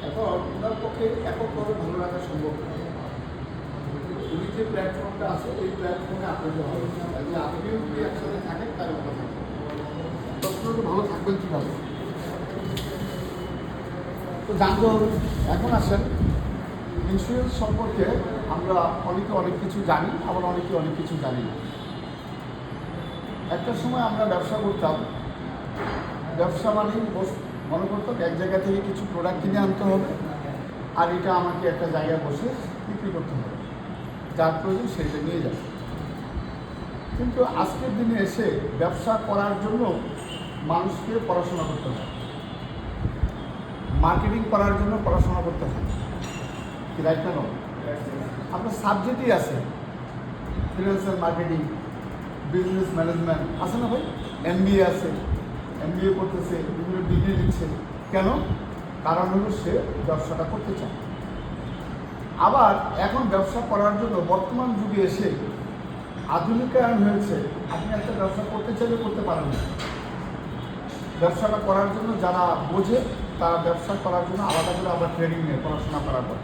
এখন ওনার পক্ষে এককভাবে ভালো রাখা সম্ভব না। উনি যে প্ল্যাটফর্মটা আছে এই প্ল্যাটফর্মে আপনাকে হবে, যদি আপনিও যদি একসাথে থাকেন তাহলে ভালো থাকবেন। প্রশ্নটা ভালো থাকবেন কীভাবে তো জানতে হবে। এখন আসেন ইন্স্যুরেন্স সম্পর্কে আমরা অনেকে অনেক কিছু জানি, আবার অনেকে অনেক কিছু জানি না। একটা সময় আমরা ব্যবসা করতাম, ব্যবসা মানেই মনে করতাম এক জায়গা থেকে কিছু প্রোডাক্ট কিনে আনতে হবে আর এটা আমাকে একটা জায়গায় বসে বিক্রি করতে হবে, যার প্রয়োজন সেটা নিয়ে যাবে। কিন্তু আজকের দিনে এসে ব্যবসা করার জন্য মানুষকে পড়াশোনা করতে হয়, মার্কেটিং করার জন্য পড়াশোনা করতে হয়, কি রাইট না? আপনার সাবজেক্টই আছে, ফিনান্সিয়াল মার্কেটিং, বিজনেস ম্যানেজমেন্ট আছে না ভাই? MBA আছে, MBA করতেছে, বিভিন্ন ডিগ্রি দিচ্ছে। কেন? কারণ হলো সে ব্যবসাটা করতে চায়। আবার এখন ব্যবসা করার জন্য বর্তমান যুগে এসে আধুনিকায়ন হয়েছে, আপনি একটা ব্যবসা করতে চাইলে করতে পারেন না। ব্যবসাটা করার জন্য যারা বোঝে তারা ব্যবসা করার জন্য আলাদা করে আবার ট্রেনিং নেয় পড়াশোনা করার পর।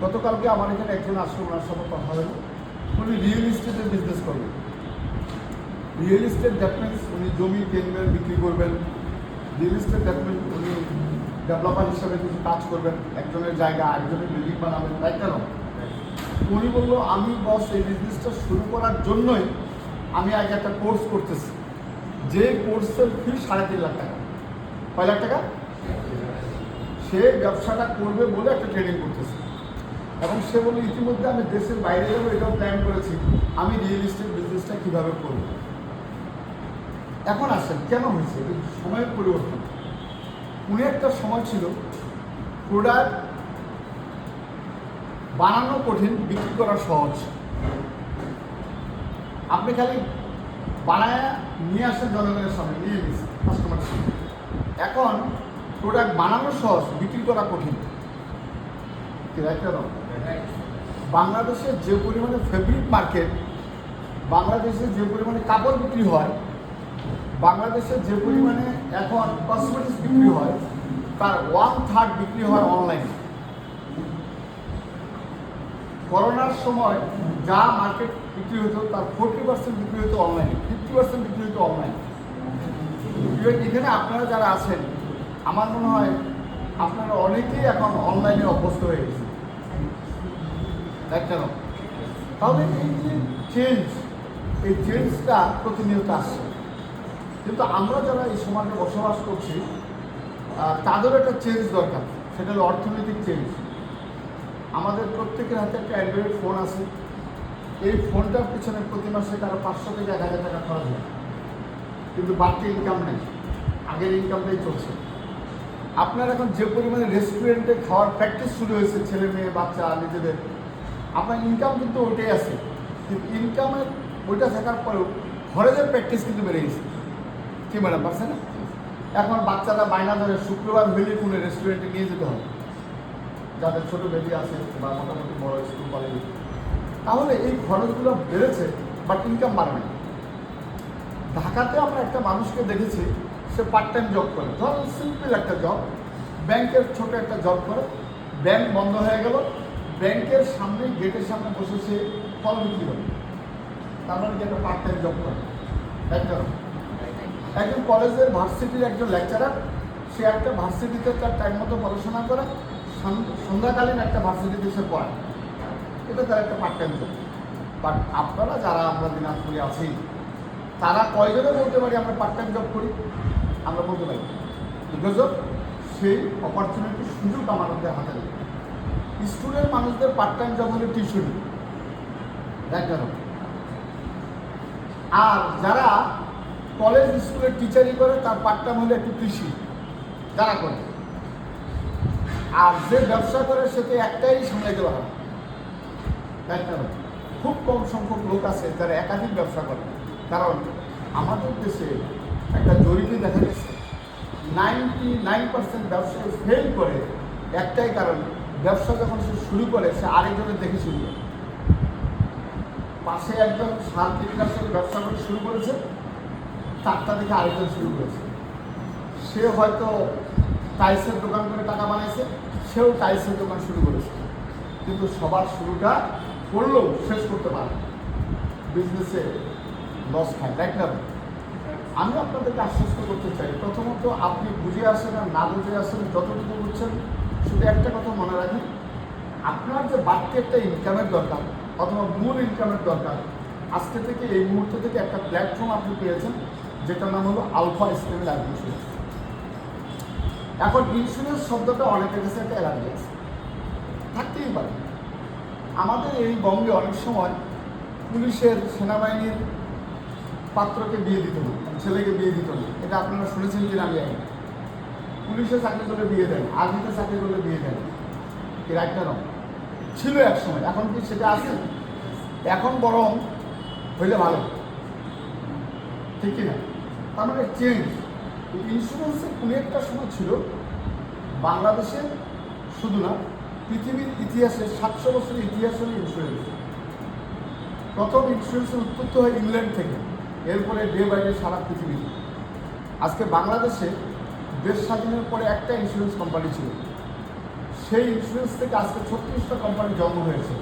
গতকালকে আমার এখানে একজন আসলে ওনার সাথে কথা হলো, উনি রিয়েল এস্টেটের বিজনেস করবেন। রিয়েল এস্টেট দ্যাট মিনস উনি জমি কিনবেন, বিক্রি করবেন। রিয়েল এস্টেট দ্যাট মিনস উনি ডেভেলপার হিসাবে কিছু কাজ করবেন, একজনের জায়গা আরেকজনের বিল্ডিং বানাবেন, তাই কেন? উনি বললো আমি বস এই বিজনেসটা শুরু করার জন্যই আমি আগে একটা কোর্স করতেছি, যে কোর্সের ফি 3.5 লাখ টাকা। কয় লাখ টাকা? সে ব্যবসাটা করবে বলে একটা ট্রেনিং করতেছে। এবং সে বলে ইতিমধ্যে আমি দেশের বাইরে যাবো, এটাও প্ল্যান করেছি আমি রিয়েল এস্টেট বিজনেসটা কীভাবে করব। এখন আসেন কেন হয়েছে? সময়ের পরিবর্তন। উনি একটা সময় ছিল প্রোডাক্ট বানানো কঠিন, বিক্রি করা সহজ। আপনি খালি বানায় নিয়ে আসেন জনগণের সামনে, নিয়ে নিস কাস্টমারের সামনে। এখন প্রোডাক্ট বানানো সহজ, বিক্রি করা কঠিন। বাংলাদেশে যে পরিমাণে ফেব্রিক মার্কেট, বাংলাদেশে যে পরিমাণে কাপড় বিক্রি হয়, বাংলাদেশে যে পরিমাণে এখন কসমেটিক্স বিক্রি হয়, তার 1/3 বিক্রি হয় অনলাইনে। করোনার সময় যা মার্কেট বিক্রি হতো তার 40% বিক্রি হতো অনলাইনে, 50% বিক্রি হতো অনলাইনে। এখানে আপনারা যারা আছেন আমার মনে হয় আপনারা অনেকেই এখন অনলাইনে অভ্যস্ত হয়ে গেছে, কেন? তাহলে এই যে চেঞ্জ, এই চেঞ্জটা প্রতিনিয়ত আসছে। কিন্তু আমরা যারা এই সমাজে বসবাস করছি তাদেরও একটা চেঞ্জ দরকার, সেটা হলো অর্থনৈতিক চেঞ্জ। আমাদের প্রত্যেকের হাতে একটা অ্যান্ড্রয়েড ফোন আছে, এই ফোনটার পিছনে প্রতি মাসে কারো 500 থেকে 1000 টাকা খরচ হয়, কিন্তু বাড়তি ইনকাম নেই, আগের ইনকামটাই চলছে। আপনার এখন যে পরিমাণে রেস্টুরেন্টে খাওয়ার প্র্যাকটিস শুরু হয়েছে, ছেলে মেয়ে বাচ্চা নিজেদের, আপনার ইনকাম কিন্তু ওইটাই আছে, কিন্তু ইনকামের ওইটা থাকার পরেও খরচের প্র্যাকটিস কিন্তু বেড়ে গেছে। কি ম্যাডাম পারছে না? এখন বাচ্চারা বায়না ধরে শুক্রবার হইলে কোনো রেস্টুরেন্টে নিয়ে যেতে হবে, যাদের ছোটো বেবি আছে বা মোটামুটি বড় স্কুল কলেজে। তাহলে এই খরচগুলো বেড়েছে, বাট ইনকাম বাড়ে না। ঢাকাতে আমরা একটা মানুষকে দেখেছি, সে পার্ট টাইম জব করে, ধরুন সিম্পল একটা জব, ব্যাংকের ছোট একটা জব করে, ব্যাংক বন্ধ হয়ে গেল, ব্যাংকের সামনে গেটের সামনে বসে সে ফল বিক্রি করে, তার মানে একটা পার্ট টাইম জব করে। একজন কলেজের ভার্সিটির একজন লেকচারার, সে একটা ভার্সিটিতে তার টাইম মতো পড়াশোনা করে, সন্ধ্যাকালীন একটা ভার্সিটিতে সে পড়ায়, এটা তার একটা পার্ট টাইম জব। বাট আপনারা যারা আমরা দিনাজপুরে আছি তারা কয়জনে বলতে পারি আমরা পার্ট টাইম জব করি? আমরা বলতে পারি, বিকজ অফ সেই অপরচুনিটি, সুযোগ আমাদের হাতে নেই। স্কুলের মানুষদের পার্ট টাইম জব হলে টিউশনি, কেন? আর যারা কলেজ স্কুলের টিচারই করে তার পার্ট টাইম হলে একটু কৃষি যারা করে। আর যে ব্যবসা করে সে তো একটাই সামলাইতে পারে না, তাই না? খুব কম সংখ্যক লোক আছে যারা একাধিক ব্যবসা করে। কারণ আমাদের দেশে একটা জরিপে দেখা গেছে 99% ব্যবসায়ী ফেল করে একটাই কারণ, ব্যবসা যখন সে শুরু করে সে আরেকজনের দেখে শুরু করে। পাশে একজন সার কীটনাশকের ব্যবসা করে শুরু করেছে, তারটা দেখে আরেকজন শুরু করেছে। সে হয়তো টাইলসের দোকান করে টাকা বানাইছে, সেও টাইলসের দোকান শুরু করেছে, কিন্তু সবার শুরুটা করলেও শেষ করতে পারে, বিজনেসে লস খায়, রাইট না? আমি আপনাদেরকে আশ্বস্ত করতে চাই, প্রথমত আপনি বুঝে আসেন আর না বুঝে আসেন, যতটুকু বুঝছেন শুধু একটা কথা মনে রাখেন, আপনার যে বাড়তি একটা ইনকামের দরকার অথবা মূল ইনকামের দরকার, আজকে থেকে এই মুহূর্ত থেকে একটা প্ল্যাটফর্ম আপনি পেয়েছেন, যেটার নাম হলো আলফা ইসলামী লাইফ ইন্স্যুরেন্স। এখন ইন্স্যুরেন্স শব্দটা অনেকের কাছে একটা অ্যালার্জি আছে, থাকতেই পারে। আমাদের এই বঙ্গে অনেক সময় পুলিশের, সেনাবাহিনীর পাত্রকে বিয়ে দিত না, ছেলেকে বিয়ে দিত না, এটা আপনারা শুনেছেন কিনা আমি জানি। পুলিশে চাকরি করলে বিয়ে দেন, আর্মিতে চাকরি করলে বিয়ে দেন, কি রাইট না রং? ছিল এক সময়, এখন কি সেটা আছে? এখন বরং হইলে ভালো, ঠিক কিনা? তার মানে চেঞ্জ। ইন্স্যুরেন্সের কোনো একটা সময় ছিল বাংলাদেশে শুধু না, পৃথিবীর ইতিহাসে 700 বছরের ইতিহাস হল ইন্স্যুরেন্স। প্রথম ইন্স্যুরেন্সের উৎপত্তি হয় ইংল্যান্ড থেকে, এরপরে ডে বাই ডে সারা পৃথিবীতে। আজকে বাংলাদেশে দেশ স্বাধীনের পরে একটা ইন্স্যুরেন্স কোম্পানি ছিল, সেই ইন্স্যুরেন্স থেকে আজকে 36টা কোম্পানি জন্ম হয়েছে।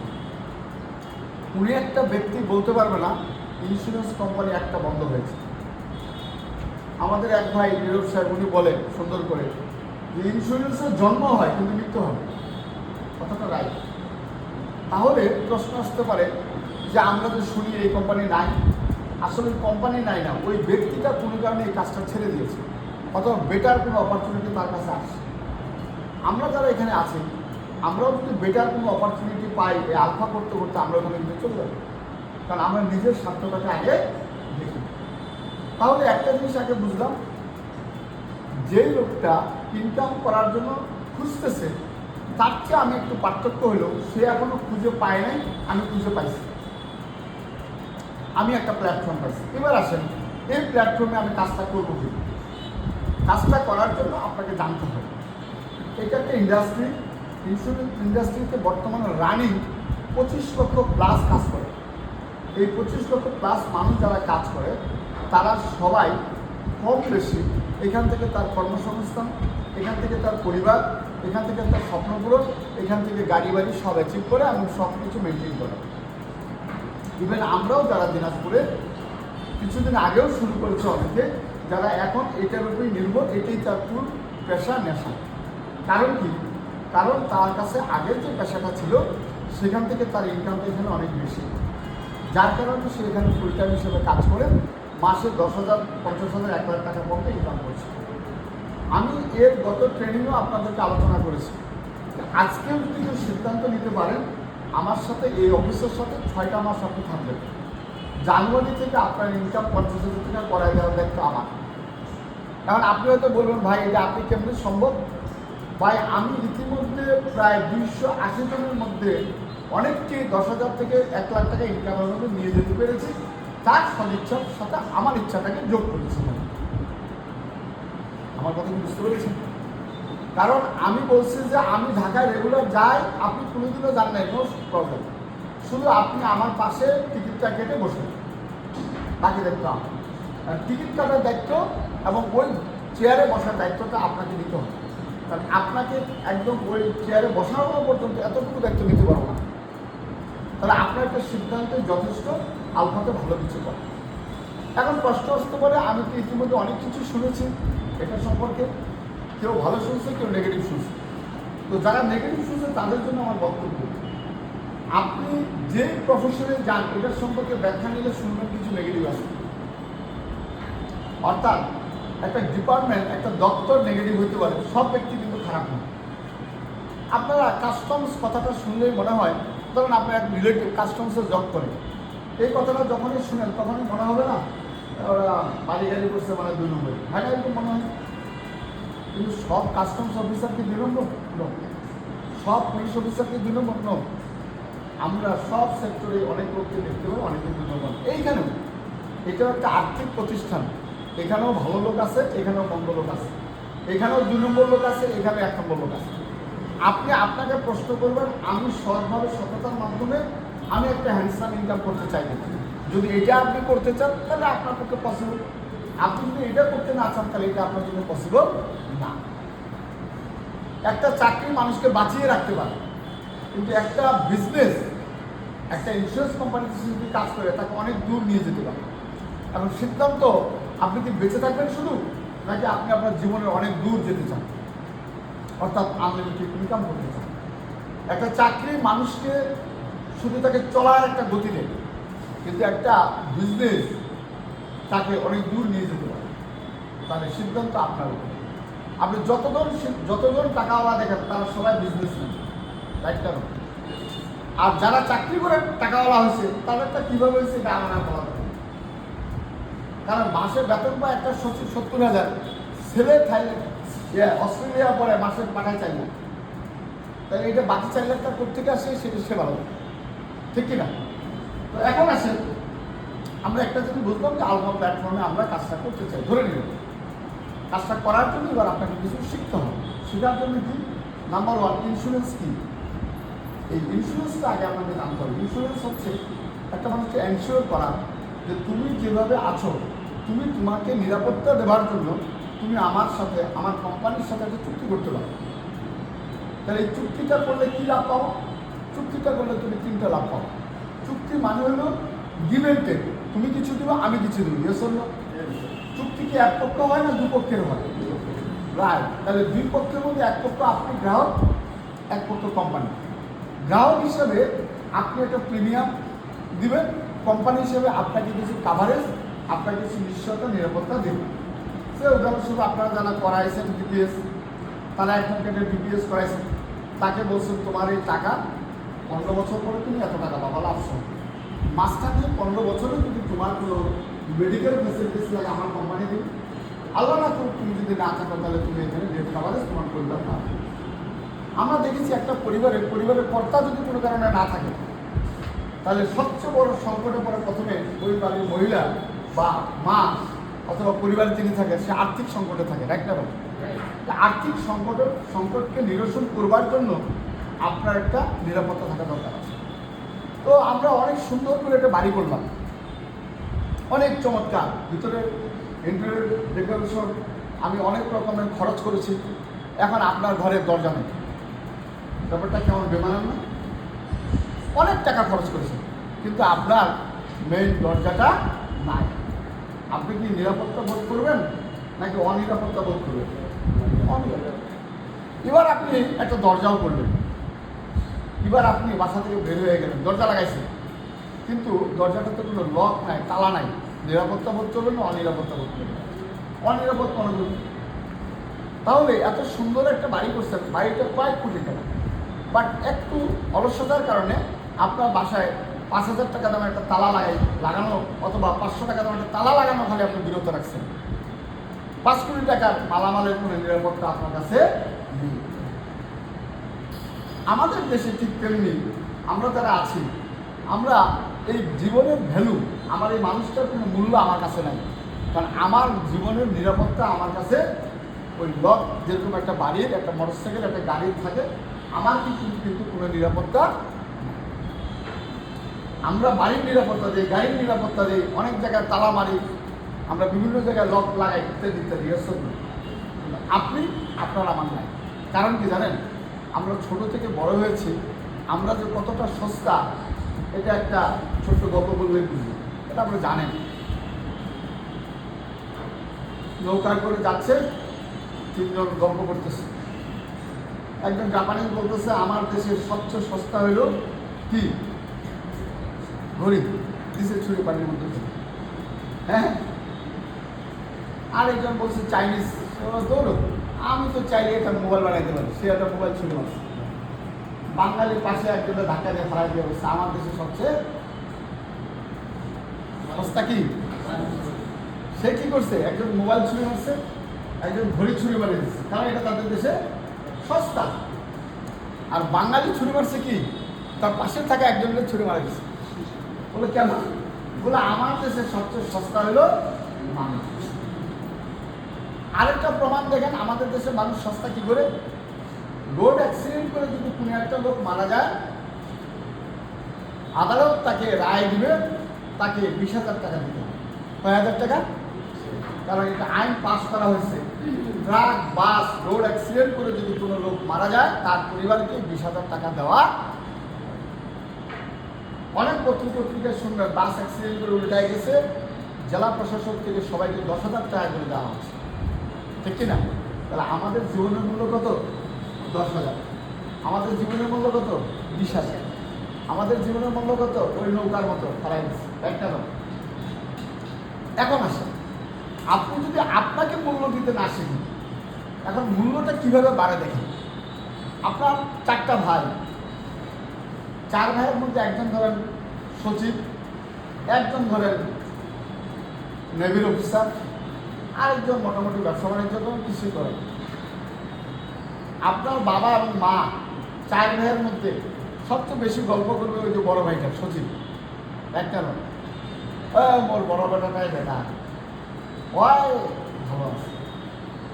উনি একটা ব্যক্তি বলতে পারবে না ইন্স্যুরেন্স কোম্পানি একটা বন্ধ হয়েছে। আমাদের এক ভাই নীরব সাহেব উনি বলেন সুন্দর করে যে ইন্স্যুরেন্সের জন্ম হয় কিন্তু মৃত্যু হবে, কথাটা রাইট। তাহলে প্রশ্ন আসতে পারে যে আমরা যে শুনি এই কোম্পানি নাই, আসলে কোম্পানি নাই না, ওই ব্যক্তিটা কোনো কারণে এই কাজটা ছেড়ে দিয়েছে, অথবা বেটার কোনো অপরচুনিটি তার কাছে আসছে। আমরা যারা এখানে আছি, আমরাও যদি বেটার কোনো অপরচুনিটি পাই, এই আলফা করতে করতে আমরা ওখানে কিন্তু চলে যাবো, কারণ আমরা নিজের স্বার্থটাকে আগে দেখি। তাহলে একটা জিনিস আগে বুঝলাম, যেই লোকটা ইনকাম করার জন্য খুঁজতেছে তার চেয়ে আমি একটু পার্থক্য হলেও সে এখনো খুঁজে পায় নাই, আমি খুঁজে পাইছি, আমি একটা প্ল্যাটফর্ম পাইছি। এবার আসেন এই প্ল্যাটফর্মে আমি কাজটা করবো কি? কাজটা করার জন্য আপনাকে জানতে হবে এটা একটা ইন্ডাস্ট্রি। ইন্স্যুরেন্স ইন্ডাস্ট্রিতে বর্তমানে রানিং 25 লক্ষ প্লাস কাজ করে। এই 25 লক্ষ প্লাস মানুষ যারা কাজ করে তারা সবাই কম বেশি এখান থেকে তার কর্মসংস্থান, এখান থেকে তার পরিবার, এখান থেকে তার স্বপ্নপূরণ, এখান থেকে গাড়ি বাড়ি সব অ্যাচিভ করে এবং সব কিছু মেনটেন করে। ইভেন আমরাও যারা দিনাজপুরে কিছুদিন আগেও শুরু করেছে অনেকে, যারা এখন এটার উপরেই নির্ভর, এটাই তার পুরো পেশা, নেশা। কারণ কি? কারণ তার কাছে আগের যে পেশাটা ছিল সেখান থেকে তার ইনকামটা এখানে অনেক বেশি, যার কারণে সে এখানে ফুল টাইম হিসেবে কাজ করে মাসে 10,000, 50,000, 1 লাখ টাকা পর্যন্ত ইনকাম করছে। আমি এর গত ট্রেনিংও আপনাদেরকে আলোচনা করেছি। আজকেও যদি কেউ সিদ্ধান্ত নিতে পারেন আমার সাথে, এই অফিসের সাথে 6টা মাস আপনি থাকবেন, জানুয়ারি থেকে আপনার ইনকাম 50,000 টাকা করাই দেওয়ার দায়িত্ব আমার। কারণ আপনি হয়তো বলবেন ভাই এটা আপনি কেমনি সম্ভব? ভাই আমি ইতিমধ্যে প্রায় 280 জনের মধ্যে অনেককে 10,000 থেকে 1 লাখ টাকা ইনকামের মধ্যে নিয়ে যেতে পেরেছি, তার সদিচ্ছার সাথে আমার ইচ্ছাটাকে যোগ করেছি। আমার কথা বুঝতে পেরেছেন? কারণ আমি বলছি যে আমি ঢাকায় রেগুলার যাই, আপনি কোনোদিনও যান নাই, কোনো প্রবলেম, শুধু আপনি আমার পাশে টিকিটটা কেটে বসেন, বাকি দায়িত্ব আমার। টিকিট কাটার দায়িত্ব এবং ওই চেয়ারে বসার দায়িত্বটা আপনাকে নিতে হবে, কারণ আপনাকে একদম ওই চেয়ারে বসানো পর্যন্ত এতটুকু দায়িত্ব নিতে পারবো না। তাহলে আপনার একটা সিদ্ধান্তে যথেষ্ট আলফাতে ভালো কিছু করে। এখন প্রশ্ন আসতে পারে, আমি তো ইতিমধ্যে অনেক কিছু শুনেছি এটা সম্পর্কে, কেউ ভালো শুনছে, কেউ নেগেটিভ শুনছে। তো যারা নেগেটিভ শুনছে তাদের জন্য আমার বক্তব্য, আপনি যে প্রফেশনে যান এটার সম্পর্কে ব্যাখ্যা নিলে শুনবেন কিছু নেগেটিভ আছে। অর্থাৎ একটা ডিপার্টমেন্ট, একটা দপ্তর নেগেটিভ হতে পারে, সব ব্যক্তি কিন্তু খারাপ নয়। আপনারা কাস্টমস কথাটা শুনলেই মনে হয়, ধরুন আপনার এক রিলেটিভ কাস্টমসে জব করে, এই কথাটা যখনই শুনেন তখনই মনে হবে না ওরা বাড়ি গাড়ি করছে মানে 2 নম্বর, হ্যাঁ এরকম মনে হয়। কিন্তু সব কাস্টমস অফিসার কি 2 নম্বর? নো। সব পুলিশ অফিসার কি 2 নম্বর? নো। আমরা সব সেক্টরে অনেক লোককে দেখতে পাই অনেকে 2 নম্বর। এইখানেও এটাও একটা আর্থিক প্রতিষ্ঠান, এখানেও ভালো লোক আছে, এখানেও মন্দ লোক আছে, এখানেও 2 নম্বর লোক আছে, এখানে 1 নম্বর লোক আছে। আপনি আপনাকে প্রশ্ন করবেন, আমি সৎভাবে সততার মাধ্যমে আমি একটা হ্যান্ডসাম ইনকাম করতে চাই না, যদি এটা আপনি করতে চান তাহলে আপনার পক্ষে পসিবল, আপনি যদি এটা করতে না চান তাহলে এটা আপনার জন্য পসিবল না। একটা চাকরি মানুষকে বাঁচিয়ে রাখতে পারে, কিন্তু একটা বিজনেস, একটা ইন্স্যুরেন্স কোম্পানিতে যদি কাজ করে তাকে অনেক দূর নিয়ে যেতে পারে। এখন সিদ্ধান্ত, আপনি কি বেঁচে থাকবেন শুধু, নাকি আপনি আপনার জীবনের অনেক দূর যেতে চান, অর্থাৎ আনলিমিটেড ইনকাম করতে চান। একটা চাকরি মানুষকে শুধু তাকে চলার একটা গতি দেয়, কিন্তু একটা বিজনেস তাকে অনেক দূর নিয়ে যেতে পারে। তাহলে সিদ্ধান্ত আপনার উপর। আপনি যতজন টাকাওয়ালা দেখেন তারা সবাই বিজনেসম্যান, রাইট? কেন? আর যারা চাকরি করে টাকাওয়ালা হয়েছে তাদেরটা কীভাবে হয়েছে এটা আমার বলা যায়। কারণ মাসের বেতন পায় একটা 70,000, ছেলে থাইল্যান্ড অস্ট্রেলিয়া পরে মাসে পাঠায় 4 লাখ, তাহলে এটা বাকি 4 লাখ টাকা কোথেকে আসে সেটা সে ভালো, ঠিক কিনা? তো এখন আসে আমরা একটা যদি বুঝলাম যে আলফা প্ল্যাটফর্মে আমরা কাজটা করতে চাই, ধরে নিলাম। কাজটা করার জন্য এবার আপনাকে কিছু শিখতে হবে। শেখার জন্য কি? নাম্বার 1, ইন্স্যুরেন্স কি। এই ইন্স্যুরেন্সটা আগে আপনাকে জানতে হবে। ইন্স্যুরেন্স হচ্ছে একটা মানুষকে এনশিওর করা যে তুমি যেভাবে আছো, তোমাকে নিরাপত্তা দেওয়ার জন্য তুমি আমার সাথে, আমার কোম্পানির সাথে একটা চুক্তি করতে পারো। তাহলে এই চুক্তিটা করলে কী লাভ পাবো? চুক্তিটা করলে তুমি 3টা লাভ পাবো। চুক্তি মানে হলো গিভ এন্ড টেক, তুমি কিছু দিবা, আমি কিছু দিব। Yes or no? চুক্তি কি এক পক্ষ হয় না 2 পক্ষের হয়? রাইট। তাহলে 2 পক্ষের মধ্যে এক পক্ষ আপনি গ্রাহক, এক পক্ষ কোম্পানি। গ্রাহক হিসেবে আপনি একটা প্রিমিয়াম দিবেন, কোম্পানি হিসেবে আপনাকে কিছু কাভারেজ, আপনাকে কিছু নিশ্চয়তা, নিরাপত্তা দেবেন। সে উদাহরণস্বরূপ আপনারা যারা করাইছেন ডিপিএস, তারা এখন কেটে ডিপিএস করাইছেন, তাকে বলছেন তোমার এই টাকা 15 বছর পরে তুমি এত টাকা পাবা লাভ সহ। মাঝখানে 15 বছরে যদি তোমার কোনো মেডিকেল ফেসিলিটিস লাগে আমার কোম্পানি দিন, আল্লাহ না করুক তুমি যদি না থাকো তাহলে তুমি এখানে ডেট কাভারেজ তোমার পরিবার পাবে। আমরা দেখেছি একটা পরিবারের কর্তা যদি কোনো কারণে না থাকে, তাহলে সবচেয়ে বড় সংকটে পড়ে প্রথমে পরিবারের মহিলা বা মা অথবা পরিবারে যিনি থাকে সে আর্থিক সংকটে থাকে, রাইট না? আর্থিক সংকটকে নিরসন করবার জন্য আপনার একটা নিরাপত্তা থাকা দরকার আছে। তো আমরা অনেক সুন্দর করে একটা বাড়ি করলাম, অনেক চমৎকার, ভিতরে ইন্টেরিয়র ডেকোরেশন, আমি অনেক রকমের খরচ করেছি। এখন আপনার ঘরের দরজা নেই, ব্যাপারটা কেমন বেমানান না? অনেক টাকা খরচ করেছেন, কিন্তু আপনার মেইন দরজাটা নাই। আপনি কি নিরাপত্তা বোধ করবেন নাকি অনিরাপত্তা বোধ করবেন? অনিরাপত্তা। এবার আপনি একটা দরজাও করলেন, এবার আপনি বাসা থেকে বের হয়ে গেলেন, দরজা লাগাইছেন, কিন্তু দরজাটাতে কোনো লক নাই, তালা নাই। নিরাপত্তা বোধ করবেন না অনিরাপত্তা বোধ করবেন? অনিরাপদ মনে করবেন। তাহলে এত সুন্দর একটা বাড়ি করছেন, বাড়িটা কয়েক কোটি টাকা, বাট একটু অলসতার কারণে আপনার বাসায় 5,000 টাকা দামের একটা তালা লাগানো অথবা 500 টাকা দামের একটা তালা লাগানো খালি আপনি বিরত রাখছেন। 5 কোটি টাকার মালামালের কোনো নিরাপত্তা আপনার কাছে নেই। আমাদের দেশে ঠিক তেমনি আমরা যারা আছি, আমরা এই জীবনের ভ্যালু, আমার এই মানুষটার কোনো মূল্য আমার কাছে নাই। কারণ আমার জীবনের নিরাপত্তা আমার কাছে ওই লক, যেরকম একটা বাড়ির, একটা মোটরসাইকেল, একটা গাড়ির থাকে, আমার কিন্তু কোনো নিরাপত্তা। আমরা বাড়ির নিরাপত্তা দিই, গাড়ির নিরাপত্তা দিই, অনেক জায়গায় তালা মারি, আমরা বিভিন্ন জায়গায় লক লাগাই, ইত্যাদি ইত্যাদি। আপনি আপনার আমার নাই। কারণ কি জানেন? আমরা ছোট থেকে বড় হয়েছি, আমরা যে কতটা সস্তা এটা একটা ছোট্ট গল্প বললে বুঝি, এটা আমরা জানেন। নৌকায় করে যাচ্ছে, 3 জন গল্প করতেছে। একজন জাপানিজ বলতেছে আমার দেশের সবচেয়ে সস্তা হইল কি? ঘড়ি। দিছে ছুরি পানির মধ্যে। হ্যাঁ। আরেকজন বলছে চাইনিজ, দৌড়, আমি তো চাইলে এটা মোবাইল বানাইতে পারি, সে একটা মোবাইল ছুরি মারছে। বাঙালির পাশে একজনের ধাক্কা দিয়ে ফেলাই দিয়ে বলছে আমার দেশে সবচেয়ে সস্তা কি? সে কি করছে? একজন মোবাইল ছুরি মারছে, একজন ঘড়ি ছুরি মারিয়ে দিচ্ছে, কারণ এটা তাদের দেশে সস্তা। আর বাঙালি ছুরি মারছে কি? তার পাশে থাকা একজনকে ছুরি মারা দিচ্ছে। বলে কেন? বলে আমার দেশে সবচেয়ে সস্তা হলো মানুষ। আরেকটা প্রমাণ দেখেন, আমাদের দেশে মানুষ সস্তা কি করে? রোড অ্যাক্সিডেন্ট করে যদি কোনো একটা লোক মারা যায়, আদালত তাকে রায় দিবে, তাকে 20,000 টাকা দিতে হবে। কয় হাজার টাকা? কারণ এটা আইন পাস করা হয়েছে ট্রাক, বাস, রোড অ্যাক্সিডেন্ট করে যদি কোনো লোক মারা যায়, তার পরিবারকে 20,000 টাকা দেওয়া। অনেক পত্রিকায় শুনবেন বাস অ্যাক্সিডেন্ট করে উল্টায় গেছে, জেলা প্রশাসক থেকে সবাইকে 10,000 টাকা করে দেওয়া হচ্ছে, ঠিক কিনা? তাহলে আমাদের জীবনের মূল্য কত? 10,000। আমাদের জীবনের মূল্য কত? 20,000। আমাদের জীবনের মূল্য কত? ওই নৌকার মতো ফরাইন্স একটা নয়। এখন আসেন, আপনি যদি আপনাকে মূল্য দিতে না শিখেন, এখন মূল্যটা কিভাবে বাড়ে দেখেন। আপনার 4টা ভাই, 4 ভাইয়ের মধ্যে একজন ধরেন সচিব, একজন ধরেন নেভির অফিসার, আরেকজন মোটামুটি ব্যবসা বাণিজ্য করেন, কিছুই করেন। আপনার বাবা এবং মা 4 ভাইয়ের মধ্যে সবচেয়ে বেশি গল্প করবে ওই যে বড় ভাইটা সচিব, একটা নয়। মোর বড় বেটাটাই বেটা ওই ভালো আছে,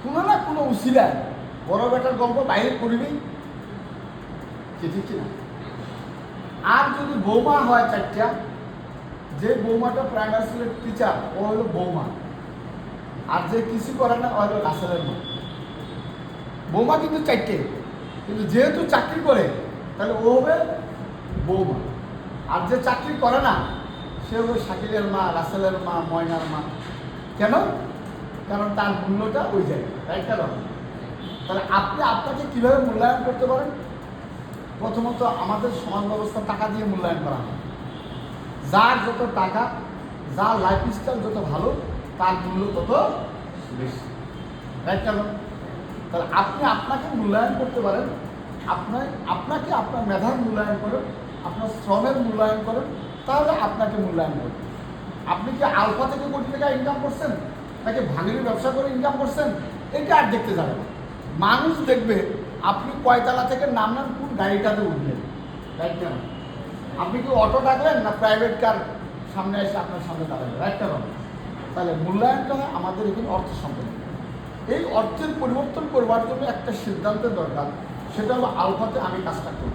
কোনো না কোনো উশিলায় বড় বেটার গল্প বাইরে করবি, ঠিক কিনা? আর যদি বৌমা হয় 4টা, যে বৌমাটা প্রাইমারি স্কুলের টিচার ও হলো বৌমা, আর যে কিছু করে না ও হলো রাসেলের মা। বৌমা কিন্তু 4টে, কিন্তু যেহেতু চাকরি করে তাহলে ও হবে বৌমা। আর যে চাকরি করে না সে হবে শাকিলের মা, রাসেলের মা, ময়নার মা। কেন? কারণ তার মূল্যটা ওই জায়গায়, রাইট? কারণ তাহলে আপনি আপনাকে কীভাবে মূল্যায়ন করতে পারেন? প্রথমত আমাদের সমাজ ব্যবস্থা টাকা দিয়ে মূল্যায়ন করা হয়। যার যত টাকা, যার লাইফস্টাইল যত ভালো, তার মূল্য তত বেশি, রাইট? কারণ তাহলে আপনি আপনাকে মূল্যায়ন করতে পারেন, আপনাকে আপনার মেধার মূল্যায়ন করেন, আপনার শ্রমের মূল্যায়ন করেন, তাহলে আপনাকে মূল্যায়ন করবেন। আপনি কি আলফা থেকে কোটি টাকা ইনকাম করছেন, নাকি ভাঙির ব্যবসা করে ইনকাম করছেন, এটা আর দেখতে যাবে না। মানুষ দেখবে আপনি কয়তলা থেকে নামলেন, কোন গাড়িটাতে উঠলেন, রাইট? কেন? আপনি কি অটো ডাকলেন না প্রাইভেট কার সামনে এসে আপনার সামনে দাঁড়াবে, রাইট? কেন? তাহলে মূল্যায়নটা হয় আমাদের এখানে অর্থ সম্পন্ন। এই অর্থের পরিবর্তন করবার জন্য একটা সিদ্ধান্তের দরকার, সেটা হলো আলফাতে আমি কাজটা করব।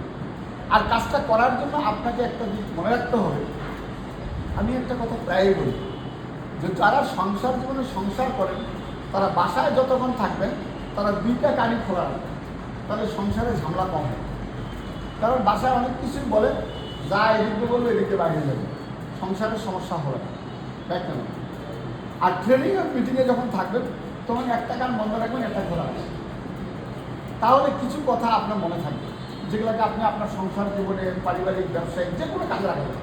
আর কাজটা করার জন্য আপনাকে একটা দিক মনে রাখতে হবে। আমি একটা কথা প্রায়ই বলি যে যারা সংসার জীবনে সংসার করেন, তারা বাসায় যতক্ষণ থাকবেন তারা 2টা কানি খোলা রাখবেন, তাহলে সংসারে ঝামেলা কম হয়। কারণ বাসায় অনেক কিছুই বলে, যা এদিকে বলবে এদিকে বাইরে যাবে, সংসারের সমস্যা হবে না, তাই কেন? আর ট্রেনিং আর মিটিংয়ে যখন থাকবেন তখন একটা কান বন্ধ রাখবেন, একটা খোলা রাখবেন, তাহলে কিছু কথা আপনার মনে থাকবে, যেগুলোকে আপনি আপনার সংসার জীবনে, পারিবারিক, ব্যবসায়িক যে কোনো কাজে রাখবেন।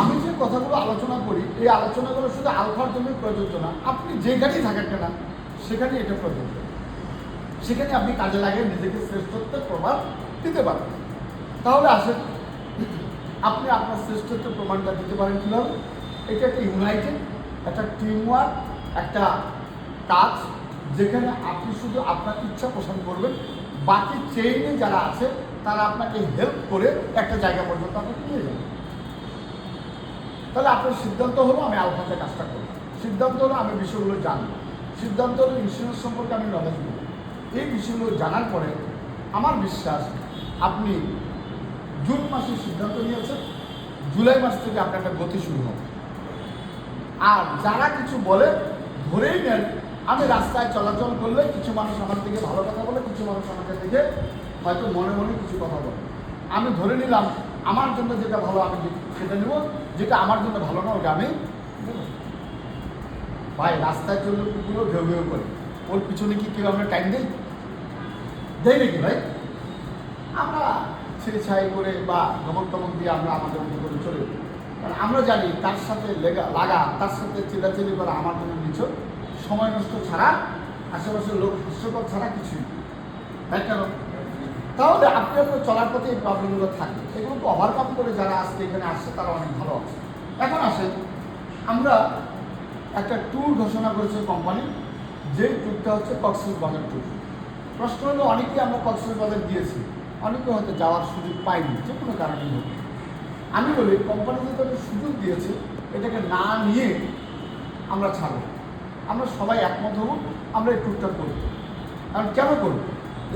আমি যে কথাগুলো আলোচনা করি, এই আলোচনাগুলো শুধু আলফার জন্য প্রযোজ্য না, আপনি যেখানেই থাকেন না সেখানে এটা প্রযোজ্য। সেখানে আপনি কাজে লাগিয়ে নিজেকে শ্রেষ্ঠত্বের প্রমাণ দিতে পারেন। তাহলে আসেন, আপনি আপনার শ্রেষ্ঠত্বের প্রমাণটা দিতে পারেন কীভাবে? এটা একটা ইউনাইটেড, একটা টিমওয়ার্ক, একটা কাজ, যেখানে আপনি শুধু আপনার ইচ্ছা পোষণ করবেন, বাকি চেইনে যারা আছে তারা আপনাকে হেল্প করে একটা জায়গা পর্যন্ত আপনাকে নিয়ে যাবে। তাহলে আপনার সিদ্ধান্ত হলো আমি আলফাতে কাজটা করব, সিদ্ধান্ত হলো আমি বিষয়গুলো জানবো, সিদ্ধান্ত হলো ইন্স্যুরেন্স সম্পর্কে আমি নলেজ নেব। এই বিষয়গুলো জানার পরে আমার বিশ্বাস আপনি জুন মাসে সিদ্ধান্ত নিয়েছেন, জুলাই মাস থেকে আপনার একটা গতি শুরু হবে। আর যারা কিছু বলে ধরেই নেন, আমি রাস্তায় চলাচল করলে কিছু মানুষ আমার থেকে ভালো কথা বলে, কিছু মানুষ আমাকে দেখে হয়তো মনে মনে কিছু কথা বলে, আমি ধরে নিলাম আমার জন্য যেটা ভালো আমি সেটা নেব, যেটা আমার জন্য ভালো না ওটা আমি নেব। ভাই রাস্তায় চললে কুকুরও ঘেউ ঘেউ করে, ওর পিছনে কি কেউ আমরা টাইম দেই নাকি ভাই? আমরা ছেড়ে ছাই করে বা ধমক টমক দিয়ে আমরা আমাদের মতো করে চলে যাই, কারণ আমরা জানি তার সাথে লাগা, তার সাথে চিল্লাচিল্লি করা আমার জন্য নিছক সময় নষ্ট ছাড়া, আশেপাশের লোক হাস্যকর ছাড়া কিছুই, তাই কেন? তাহলে আপনি আপনার চলার পথে এই প্রবলেমগুলো থাকবে, এগুলোকে ওভারকাম করে যারা আজকে এখানে আসছে তারা অনেক ভালো আছে। এখন আসেন, আমরা একটা ট্যুর ঘোষণা করেছে কোম্পানি, যেই ট্যুরটা হচ্ছে কক্সবাজার ট্যুর। প্রশ্ন হলো অনেকেই আমরা কক্সবাজার গিয়েছি, অনেকে হয়তো যাওয়ার সুযোগ পাইনি, যে কোনো কারণে হোক। আমি বলি কোম্পানি যেটা সুযোগ দিয়েছে এটাকে না নিয়ে আমরা ছাড়ব, আমরা সবাই একমত হব, আমরা এই ট্যুরটা করব। কারণ কেন করব?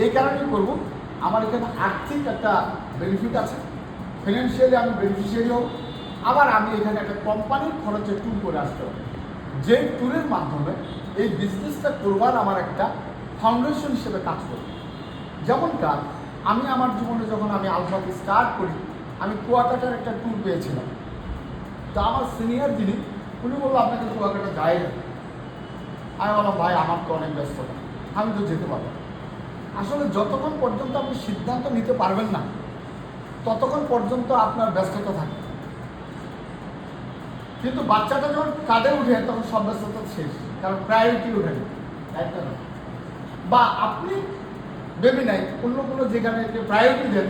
এই কারণেই করব, আমার এখানে আর্থিক একটা বেনিফিট আছে, ফিনান্সিয়ালি আমি বেনিফিশিয়ারি হব, আবার আমি এখানে একটা কোম্পানির খরচে ট্যুর করে আসতে হবে, যে ট্যুরের মাধ্যমে এই বিজনেসটা করবার আমার একটা ফাউন্ডেশন হিসেবে কাজ করি। যেমনটা আমি আমার জীবনে যখন আমি আলফাকে স্টার্ট করি, আমি কুয়াকাটার একটা ট্যুর পেয়েছিলাম। তো আমার সিনিয়র যিনি, উনি বললো আপনাকে কুয়াকাটা যায় না। আমি বললাম ভাই আমার তো অনেক ব্যস্ততা, আমি তো যেতে পারবো না। আসলে যতক্ষণ পর্যন্ত আপনি সিদ্ধান্ত নিতে পারবেন না ততক্ষণ পর্যন্ত আপনার ব্যস্ততা থাকে, কিন্তু বাচ্চাটা যখন কাঁধে উঠে তখন সব ব্যস্ততা শেষ, কারণ প্রায়োরিটি উঠে একটা না। বা আপনি ভেবে নাই অন্য কোনো যেখানে প্রায়োরিটি দেন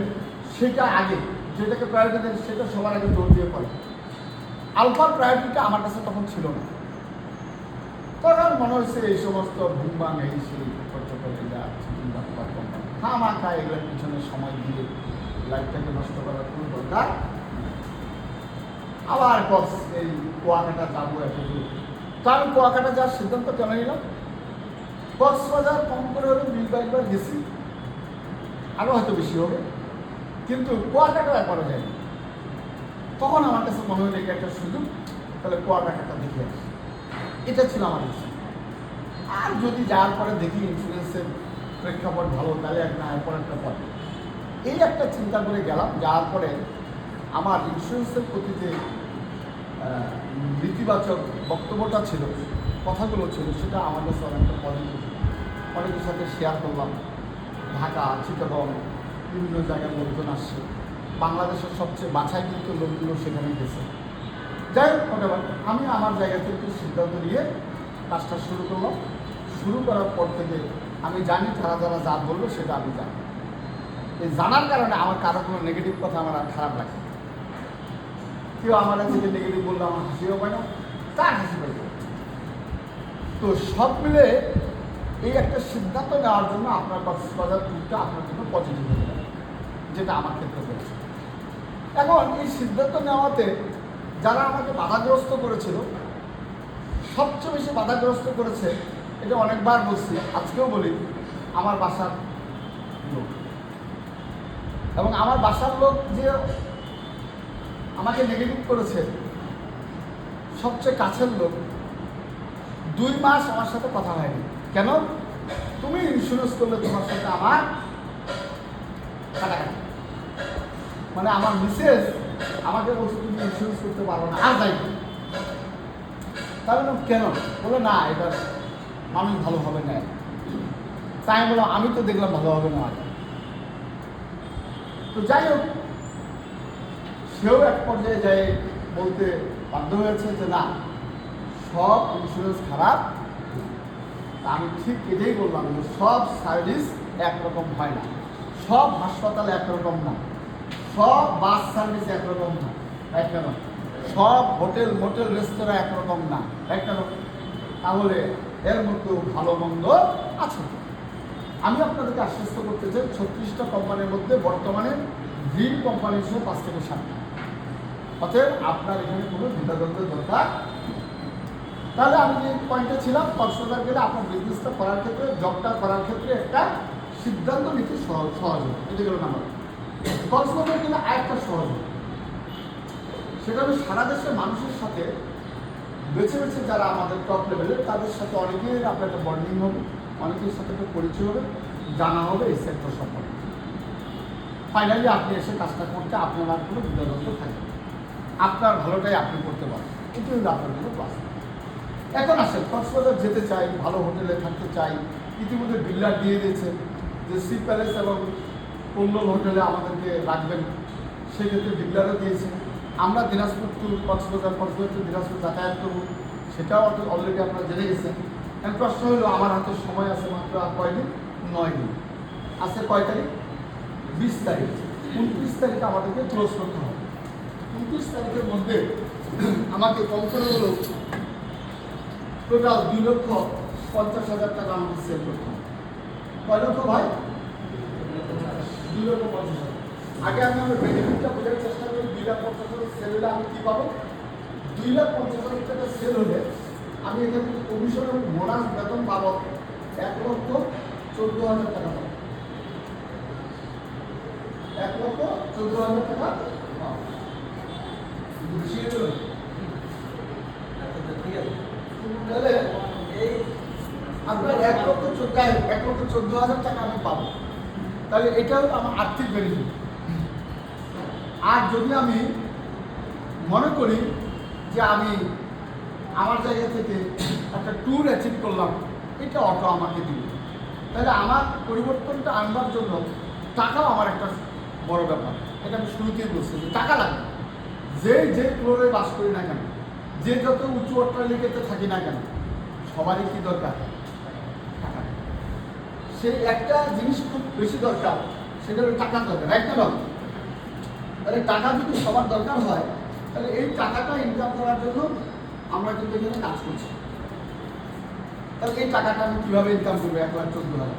সেটা আগে, যেটাকে প্রায়োরিটি দেন সেটা সবার আগে জোর দিয়ে পড়ে। আলফার প্রায়োরিটিটা আমার কাছে তখন ছিল না। তখন মনে হচ্ছে এই সমস্ত ভুমবাং এই সেই মাখা এগুলোর পিছনে সময় দিয়ে লাইফটাকে নষ্ট করার কোনো দরকার। আবার এই কুয়াকাটা যাবো এতদূর, তো আমি কুয়াকাটা যাওয়ার সিদ্ধান্ত কেন নিলাম? কক্সবাজার কম করে হলে 20-22 বার গেছি, আরও হয়তো বেশি হবে, কিন্তু কুয়াকাটা করা যায়নি। তখন আমার কাছে মনে হলো এটা একটা সুযোগ, তাহলে কুয়াকাটাটা দেখে আসি, এটা ছিল আমার ইচ্ছা। আর যদি যাওয়ার পরে দেখি ইন্স্যুরেন্সের প্রেক্ষাপট ভালো, তাহলে একটা এরপর একটা পথ, এই একটা চিন্তা করে গেলাম। যাওয়ার পরে আমার ইন্স্যুরেন্সের প্রতি যে নেতিবাচক বক্তব্যটা ছিল, কথাগুলো ছিল, সেটা আমার কাছে অনেকটা পজিটিভ। অনেকের সাথে শেয়ার করলাম। ঢাকা, চিটাগং, বিভিন্ন জায়গায় লোকজন আসছে, বাংলাদেশের সবচেয়ে বাছাইকৃত লোকগুলো সেখানে গেছে। যাই হোক, আমি আমার জায়গা থেকে সিদ্ধান্ত নিয়ে কাজটা শুরু করলাম। শুরু করার পর থেকে আমি জানি যারা যারা যা বলবে সেটা আমি জানি। এই জানার কারণে আমার কারো কোনো নেগেটিভ কথা আমার আর খারাপ লাগে। কেউ আমার যেটা নেগেটিভ বললে আমার হাসিও পায় না, তার হাসি পাই। তো সব মিলে এই একটা সিদ্ধান্ত নেওয়ার জন্য আপনার কক্সবাজার ট্যুরটা আপনার জন্য পজিটিভ হয়ে যাবে, যেটা আমার ক্ষেত্রে হয়েছে। এখন এই সিদ্ধান্ত নেওয়াতে যারা আমাকে বাধাগ্রস্ত করেছিল, সবচেয়ে বেশি বাধাগ্রস্ত করেছে, এটা অনেকবার বলছি, আজকেও বলি, আমার বাসার লোক। এবং আমার বাসার লোক যে আমাকে নেগেটিভ করেছে, সবচেয়ে কাছের লোক, 2 মাস আমার সাথে কথা হয়নি। কেন? তুমি ইন্স্যুরেন্স করলে তোমার সাথে আমার কাটাকাটি, মানে আমার মিসেস আমাকে বলছে তুমি ইন্স্যুরেন্স করতে পারো না, আর যাই। তাহলে কেন? বলে না, এটা মানুষ ভালো হবে না। তাই আমি বললাম আমি তো দেখলাম ভালো হবে না। তো যাই হোক, সেও এক পর্যায়ে যায় বলতে বাধ্য হয়েছে যে না, সব ইন্স্যুরেন্স খারাপ। আমি ঠিক এটাই বললাম যে সব সার্ভিস একরকম হয় না, সব হাসপাতাল একরকম না, সব বাস সার্ভিস একরকম না, তাই কেন? সব হোটেল মোটেল রেস্তোরাঁ একরকম না, তাই কেন? তাহলে এর মধ্যে ভালো মন্দ আছে। আমি আপনাদেরকে আশ্বস্ত করতে চাই 36টা কোম্পানির মধ্যে বর্তমানে ড্রিম কোম্পানি হিসেবে 5 থেকে 7টা। অতএব আপনার এখানে কোনো দ্বিধাদ্বন্দ্বের দরকার। তাহলে আমি যে পয়েন্টে ছিলাম, কক্সবাজার গেলে আপনার বিজনেসটা করার ক্ষেত্রে, জবটা করার ক্ষেত্রে একটা সিদ্ধান্ত নিতে সহজ হবে। এটা গেল নাম্বার। কক্সবাজার গেলে আরেকটা সহজ হবে, সেটা হলো সারা দেশের মানুষের সাথে বেছে বেছে যারা আমাদের টপ লেভেলের, তাদের সাথে অনেকের আপনার একটা বন্ডিং হবে, অনেকের সাথে একটা পরিচয় হবে, জানা হবে এই সেক্টর সম্পর্কে। ফাইনালি আপনি এসে কাজটা করতে আপনার আর কোনো দ্বিধাদ্বন্দ্ব থাকবে, আপনার ভালোটাই আপনি করতে পারেন। এটি হলো আপনার জন্য প্লাস। এখন আসেন, কক্সবাজার যেতে চাই, ভালো হোটেলে থাকতে চাই। ইতিমধ্যে বিল্ডার দিয়ে দিয়েছে যে সি প্যালেস এবং কল্লোল হোটেলে আমাদেরকে রাখবেন, সেক্ষেত্রে বিল্ডারও দিয়েছে। আমরা দিনাজপুর টু কক্সবাজার, কক্সবাজার টু দিনাজপুর যাতায়াত করব, সেটাও অলরেডি আপনারা জেনে গেছেন। এখন প্রশ্ন হলো, আমার হাতে সময় আছে মাত্র আর কয়দিন? 9 দিন আছে। কয় তারিখ? 20 তারিখ। 29 তারিখে আমাদেরকে ক্লোজ করতে হবে। 29 তারিখের মধ্যে আমাকে কম করে হলো টোটাল 2,50,000 টাকা আমাকে সেল করতে হবে। কয় লক্ষ ভাই? 2,50,000। আগে আমি আমার বেনিফিটটা বোঝার চেষ্টা করি। 2,50,000 সেল হলে আমি কী পাবো? 2,50,000 টাকা সেল হলে আমি এখান থেকে কমিশন এবং বোনাস বেতন বাবদ 1,14,000 টাকা পাবো। 1,14,000 টাকা পাবো। বেশি হয়ে গেল? তাহলে এই আপনার 1,14,000 টাকা আমি পাবো, তাহলে এটা হলো আমার আর্থিক বেনিফিট। আর যদি আমি মনে করি যে আমি আমার জায়গা থেকে একটা ট্যুর অ্যাচিভ করলাম, এটা অটো আমাকে দিবে, তাহলে আমার পরিবর্তনটা আনবার জন্য টাকাও আমার একটা বড় ব্যাপার। এটা আমি শুরুতেই বলছি যে টাকা লাগবে। যে ফ্লোরে বাস করি না কেন, যে যত উঁচু অট্টালিকাতে থাকি না কেন, সবারই কি দরকার? টাকা। সেই একটা জিনিস খুব বেশি দরকার, সেটা হলো টাকার দরকার, রাইট না? তাহলে টাকা যদি সবার দরকার হয়, তাহলে এই টাকাটা ইনকাম করার জন্য আমরা কিন্তু এখানে কাজ করছি। তাহলে এই টাকাটা আমি কীভাবে ইনকাম করবো? 1,14,000,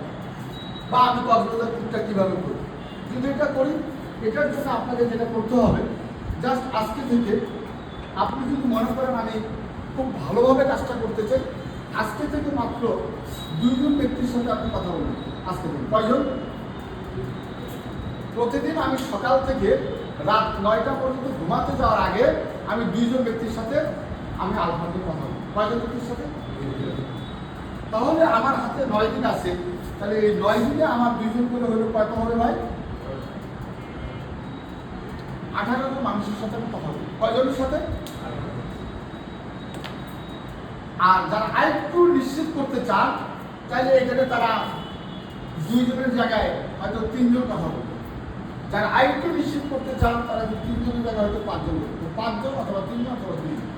বা আমি কক্সবাজার ট্যুরটা কীভাবে করবো? যদি এটা করি, এটার জন্য আপনাকে যেটা করতে হবে, জাস্ট আজকে থেকে আপনি যদি মনে করেন আমি খুব ভালোভাবে কাজটা করতে চাই, আজকে থেকে মাত্র 2 জন ব্যক্তির সাথে আপনি কথা বলবেন। আজকে থেকে কয়জন? প্রতিদিন আমি সকাল থেকে রাত 9টা পর্যন্ত ঘুমাতে যাওয়ার আগে আমি 2 জন ব্যক্তির সাথে আমি আলফাতে কথা বলি। কয়জন ব্যক্তির সাথে? তাহলে আমার হাতে 9 দিন আছে, তাহলে এই 9 দিনে আমার 2 জন করে হলে কয়টা হবে ভাই? 18 জন মানুষের সাথে আমি কথা বলি। কয়জনের সাথে? আর যারা আরেকটু নিশ্চিত করতে চান, তাহলে এখানে তারা 2 জনের জায়গায় হয়তো 3 জন কথা বলবে। যারা আরেকটু নিশ্চিত করতে চান, তারা 3 জনের জায়গায় হয়তো 5 জন বলবে। 5 জন অথবা 3 জন অথবা 2 জন।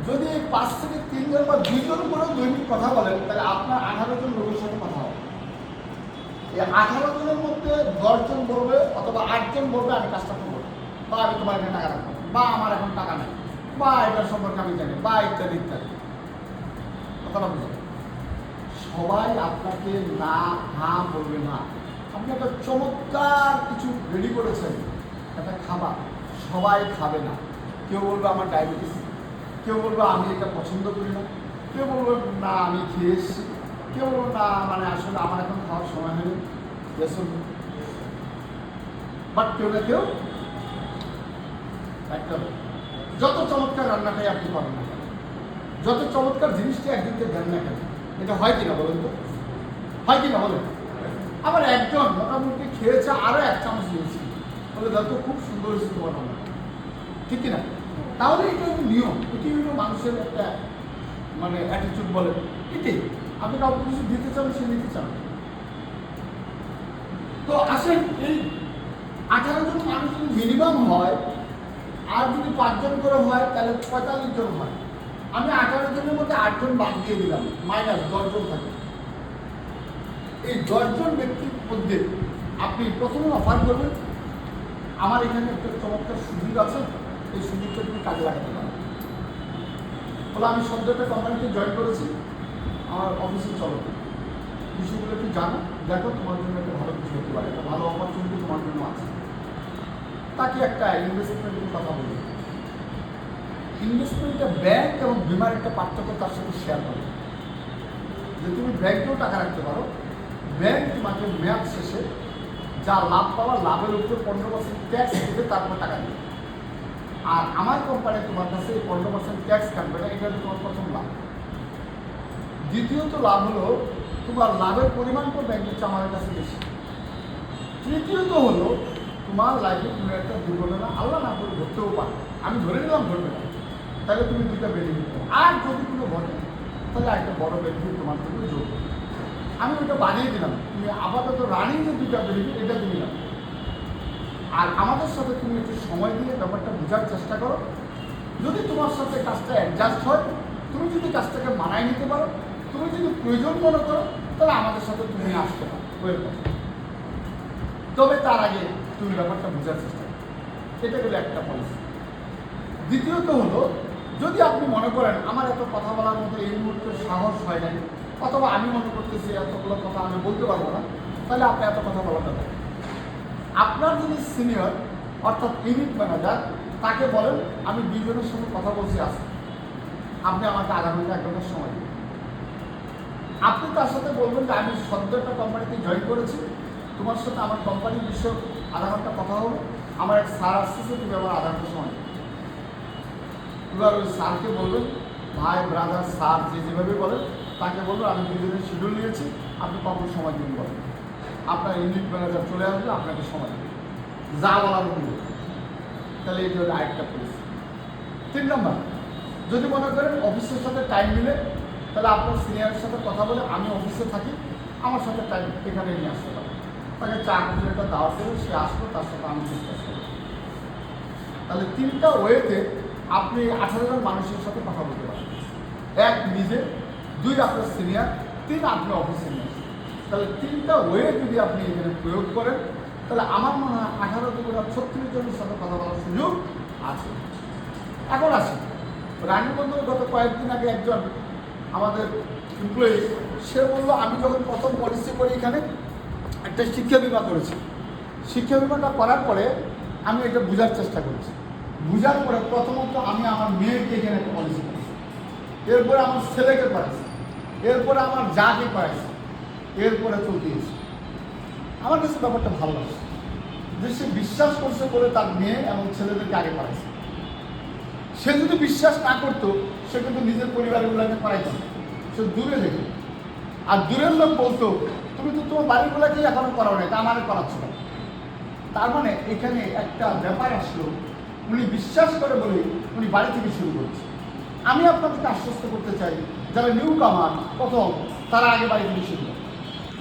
যদি এই 5 থেকে 3 জন বা 2 জন করেও দৈনিক কথা বলেন, তাহলে আপনার 18 জন লোকের সাথে কথা হবে। এই 18 জনের মধ্যে 10 জন বলবে অথবা 8 জন বলবে আমি কাজটা করবো, বা আমি তোমার এখানে টাকা রাখবো, বা আমার এখন টাকা নেই, বা এটার সম্পর্কে আমি জানি, বা ইত্যাদি ইত্যাদি। কথাটা বুঝলেন? সবাই আপনাকে না হ্যাঁ বলবে না। আপনি একটা চমৎকার কিছু রেডি করেছেন, একটা খাবার, সবাই খাবে না। কেউ বলবে আমার ডায়াবেটিস, কেউ বলবে আমি এটা পছন্দ করি না, কেউ বলবে না আমি খেয়ে এসেছি, কেউ বলবে না মানে আসলে আমার এখন খাওয়ার সময় হয়নি। বাট কেউ না কেউ একটা, যত চমৎকার রান্নাটাই আপনি করেন না কেন, যত চমৎকার জিনিসটা একদিনকে দেন না কেন, এটা হয় কিনা বলেন তো? হয় কিনা বলেন? আবার একজন মোটামুটি খেয়েছে, আরও 1 চামচ দিয়েছি, বলে যত খুব সুন্দর হয়েছে তোমার রান্না, ঠিক কিনা? তাহলে এটা হলো নিয়ম, এটি হলো মানুষের একটা মানে অ্যাটিটিউড বলে। এটাই আপনি কাউকে কিছু দিতে চান, সে নিতে চান। তো আসেন, এই 18 জন মানুষ যদি মিনিমাম হয়, আর যদি 5 জন করে হয়, তাহলে 45 জন হয়। আমি 18 জনের মধ্যে 8 জন বাদ দিয়ে দিলাম, মাইনাস 10 জন থাকে। এই 10 জন ব্যক্তির মধ্যে আপনি প্রথমে অফার করবেন, আমার এখানে একটা চমৎকার সুযোগ আছে, এই সুযোগটা তুমি কাজে লাগাতে পারো। বলে আমি সদ্য একটা কোম্পানিতে জয়েন করেছি, আমার অফিসে চলো, বিষয়গুলো একটু জানো, দেখো তোমার জন্য একটা ভালো কিছু হতে পারে, একটা ভালো অপরচুনিটি তোমার জন্য আছে। তাকে একটা ইনভেস্টমেন্টের কথা বলি। ইনভেস্টমেন্টটা ব্যাংক এবং বিমার একটা পার্থক্য তার সাথে শেয়ার করে, যে তুমি ব্যাংকেও টাকা রাখতে পারো, ব্যাংক তোমাকে মেয়াদ শেষে যা লাভ পাওয়া, লাভের উপরে 15% ট্যাক্স দেবে, তারপর টাকা দেবে। আর আমার কোম্পানি তোমার কাছে 15% ট্যাক্স কাটবে না, এটা হলো তোমার প্রথম লাভ। দ্বিতীয়ত লাভ হলো তোমার লাভের পরিমাণটা ব্যাংকের চেয়ে আমার কাছে বেশি। তৃতীয়ত হলো তোমার লাইফে তুমি একটা দুর্ঘটনা আল্লাহ না করে ঘটতেও পারে, আমি ধরে নিলাম ঘটবে না, তাহলে তুমি 2টা বেনিফিট পাবো। আর যদি কোনো ঘটে, তাহলে একটা বড় বেনিফিট তোমার জন্য যোগ হবে। আমি ওইটা বানিয়ে দিলাম, তুমি আপাতত রানিং যে 2টা বেনিফিট, এটা তুমি নাও। আর আমাদের সাথে তুমি একটু সময় দিয়ে ব্যাপারটা বোঝার চেষ্টা করো। যদি তোমার সাথে কাজটা অ্যাডজাস্ট হয়, তুমি যদি কাজটাকে মানায় নিতে পারো, তুমি যদি প্রয়োজন মনে করো, তাহলে আমাদের সাথে তুমি আসতে পারো, ওয়েলকাম। তবে তার আগে তুমি ব্যাপারটা বোঝার চেষ্টা করো। এটা হলো একটা পলিসি। দ্বিতীয়ত হলো, যদি আপনি মনে করেন আমার এত কথা বলার মতো এই মুহূর্তে সাহস হয় নাই, অথবা আমি মনে করতেছি এতগুলো কথা আমি বলতে পারবো না, তাহলে আপনি এত কথা বলাটা দেন। আপনার যিনি সিনিয়র অর্থাৎ ইউনিট ম্যানেজার, তাকে বলেন আমি 2 জনের সঙ্গে কথা বলছি, আসুন, আপনি আমাকে আধা ঘন্টা 1 ঘন্টার সময় দিন। আপনি তার সাথে বলবেন যে আমি সদ্য একটা কোম্পানিতে জয়েন করেছি, তোমার সাথে আমার কোম্পানির বিষয়ে আধা ঘন্টা কথা হবে, আমার এক স্যার আসতেছে, তুমি আমার আধা ঘন্টা সময় দিন। এবার ওই স্যারকে বলবেন, ভাই ব্রাদার স্যার যে যেভাবে বলেন, তাকে বলবো আমি 2 দিনের শিডিউল নিয়েছি, আপনি কখন সময় দিন বলেন। আপনার ইউনিট ম্যানেজার চলে আসবে, আপনাকে সময় দেবে, যা বলার বলবে। তাহলে এটা হলো আরেকটা পরিস্থিতি। 3 নম্বর, যদি মনে করেন অফিসের সাথে টাইম মিলে, তাহলে আপনার সিনিয়রের সাথে কথা বলে আমি অফিসে থাকি, আমার সাথে টাইম এখানে নিয়ে আসতে পারেন। তাকে চা কফি একটা দাওয়াত দেবে, সে আসলো, তার সাথে আমি ডিসকাস করবো। তাহলে 3টা ওয়েতে আপনি 18 জন মানুষের সাথে কথা বলতে পারেন। 1 নিজে, 2 আপনার সিনিয়র, 3 আপনি অফিসে নিয়ে আসেন। তাহলে 3টা ওয়ে যদি আপনি এখানে প্রয়োগ করেন, তাহলে আমার মনে হয় 18 থেকে 36 জনের সাথে কথা বলার সুযোগ আছে। এখন আসি, রানীবন্ধুর গত কয়েকদিন আগে একজন আমাদের এমপ্লয়ি, সে বললো আমি যখন প্রথম পলিসি করি এখানে একটা শিক্ষা বিমা করেছি। শিক্ষা বিমাটা করার পরে আমি এটা বোঝার চেষ্টা করেছি। বোঝার পরে প্রথমত আমি আমার মেয়েকে এখানে একটা পলিসি করেছি, এরপরে আমার ছেলেকে করাইছি, এরপরে আমার যাকে করাইছি, এরপরে চলতেছি। আমার কাছে ব্যাপারটা ভালো লাগছে যে সে বিশ্বাস করছে বলে তার মেয়ে এবং ছেলেদেরকে আগে করাইছে। সে যদি বিশ্বাস না করতো, সে কিন্তু নিজের পরিবারগুলোকে করাইতো না, সে দূরে থেকে। আর দূরের লোক বলতো তুমি তো তোমার বাড়িগুলোকেই এখনো করাও না, এটা আমারে করাচ্ছ না। তার মানে এখানে একটা ব্যাপার আসলো, উনি বিশ্বাস করে বলে উনি বাড়ি থেকে শুরু করেছে। আমি আপনাদেরকে আশ্বস্ত করতে চাই, যারা নিউ কামার প্রথম, তারা আগে বাড়ি থেকে শুরু করে।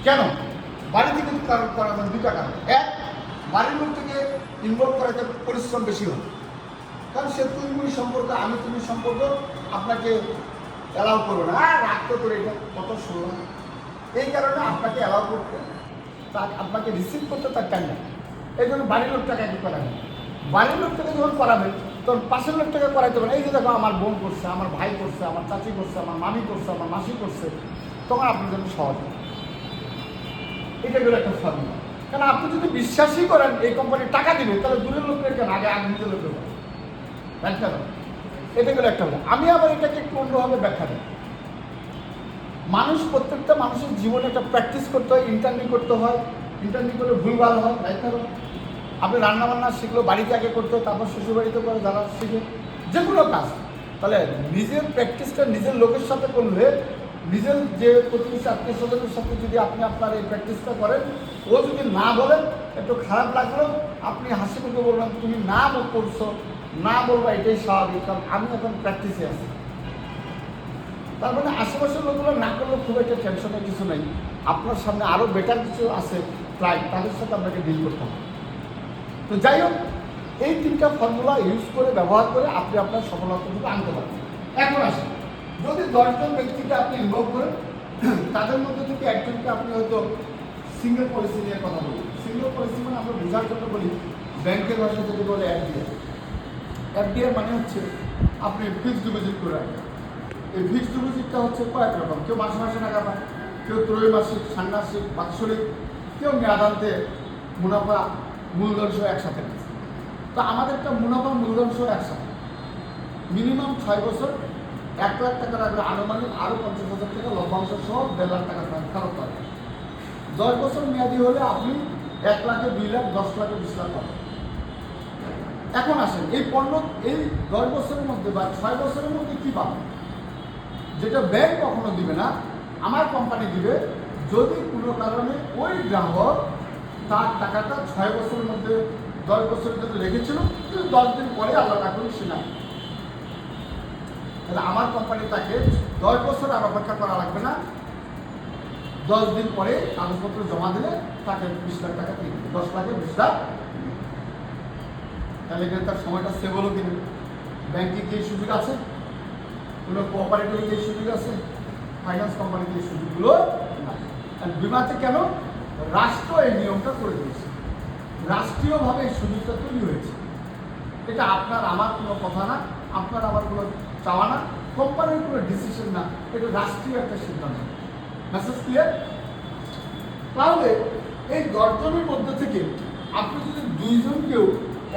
কেন বাড়ি থেকে করাবেন? 2টা কারণ। 1, বাড়ির লোক থেকে ইনভলভ করাতে পরিশ্রম বেশি হবে, কারণ সে তুমি সম্পর্ক, আমি তুমি সম্পর্ক আপনাকে অ্যালাউ করবে না, রাখতে করে এটা কত শুনলাম। এই কারণে আপনাকে অ্যালাউ করতে, তার আপনাকে রিসিভ করতে তার টাইম লাগে। এই জন্য বাড়ির লোকটাকে একটু করাবেন। বাড়ির লোকটাকে যখন করাবেন, তখন পাশের লোকটাকে করাইতে পারেন। এই যে দেখো আমার বোন করছে, আমার ভাই করছে, আমার চাচি করছে, আমার মামি করছে, আমার মাসি করছে, তখন আপনার জন্য সহজ হবে। এটা গেলো একটা ফর্মুলা। কারণ আপনি যদি বিশ্বাসই করেন এই কোম্পানি টাকা দিবে, তাহলে দূরের লোকের কেন, আগে নিজের লোকের করেন। ব্যাখ্যা দেন, এটা গেলো একটা হলো। আমি আবার এটাকে একটু অন্যভাবে ব্যাখ্যা দেব। মানুষ, প্রত্যেকটা মানুষের জীবনে একটা প্র্যাকটিস করতে হয়, ইন্টারভিউ করতে হয়। ইন্টারভিউ করলে ভুলভাল হয়, তাই কারণ আপনি রান্নাবান্না শিখলো বাড়িতে আগে করতে হয়, তারপর শ্বশুরবাড়িতে করে যারা শিখে যে কোনো কাজ। তাহলে নিজের প্র্যাকটিসটা নিজের লোকের সাথে করলে, নিজের যে প্রতিবেশী আত্মীয় স্বজনের সাথে যদি আপনি আপনার এই প্র্যাকটিসটা করেন, ও যদি না বলেন একটু খারাপ লাগলো, আপনি হাসি মুখে বলবেন তুমি না করছো, না বলবো এটাই স্বাভাবিক, কারণ আমি এখন প্র্যাকটিসে আছি। তার মানে আশেপাশের লোকগুলো না করলেও খুব একটা টেনশনের কিছু নেই। আপনার সামনে আরও বেটার কিছু আছে, প্রায় তাদের সাথে আপনাকে ডিল করতে হবে। তো যাই হোক, এই 3টা ফর্মুলা ইউজ করে, ব্যবহার করে আপনি আপনার সফলতাটুকু আনতে পারবেন। এখন আসেন, যদি 10 জন ব্যক্তিকে আপনি ইনভলভ করেন, তাদের মধ্যে থেকে একজনকে আপনি হয়তো সিঙ্গেল পলিসি নিয়ে কথা বলবেন। সিঙ্গেল পলিসি মানে আমরা বোঝার জন্য বলি, ব্যাংকের ভাষা যদি বলে এফডিআর। এফডিআর মানে হচ্ছে আপনি ফিক্সড ডিপোজিট করে রাখবেন। এই ফিক্সড ডিপোজিটটা হচ্ছে কয়েক রকম, কেউ মাসে মাসে টাকা পায়, কেউ ত্রৈমাসিক, ষান্মাসিক, বাৎসরিক, কেউ মেয়াদান্তে মুনাফা মূলধন সহ একসাথে নিচ্ছে। তো আমাদেরটা মুনাফা মূলধন সহ একসাথে মিনিমাম 6 বছর 1 লাখ টাকা রাখলে আনুমানিক আরও 50,000 টাকা লভ্যাংশ সহ 1.5 লাখ টাকা ফেরত পাবেন। 10 বছর মেয়াদি হলে আপনি 1 লাখে 2 লাখ, 10 লাখে 20 লাখ পাবেন। এখন আসেন, এই 10 বছরের মধ্যে বা 6 বছরের মধ্যে কী পাবেন, যেটা ব্যাংক কখনো দিবে না, আমার কোম্পানি দিবে। যদি কোনো কারণে ওই গ্রাহক তার টাকাটা 6 বছরের মধ্যে 10 বছরের জন্য রেখেছিল, কিন্তু 10 দিন পরে আল্লাহ না করে সে নাই, তাহলে আমার কোম্পানি তাকে 10 বছর আর অপেক্ষা করা লাগবে না। 10 দিন পরে কাগজপত্র জমা দিলে তাকে 20 লাখ টাকা দিয়ে 10 লাখে 20 লাখ। তাহলে এখানে তার সময়টা সেভ হলো। কিন্তু ব্যাংকে কি সুযোগ আছে? কোনো কোঅপারেটিভে কি সুযোগ আছে? ফাইন্যান্স কোম্পানিতে এই সুযোগগুলো নাই। আর বিমাতে কেন? রাষ্ট্র এই নিয়মটা করে দিয়েছে, রাষ্ট্রীয়ভাবে এই সুযোগটা তৈরি হয়েছে। এটা আপনার আমার কোনো কথা না, আপনার আমার কোনো চাওয়া না, কোম্পানির কোনো ডিসিশন না, এটা রাষ্ট্রীয় একটা সিদ্ধান্ত। Message clear? তাহলে এই 10 জনের মধ্যে থেকে আপনি যদি 2 জনকেও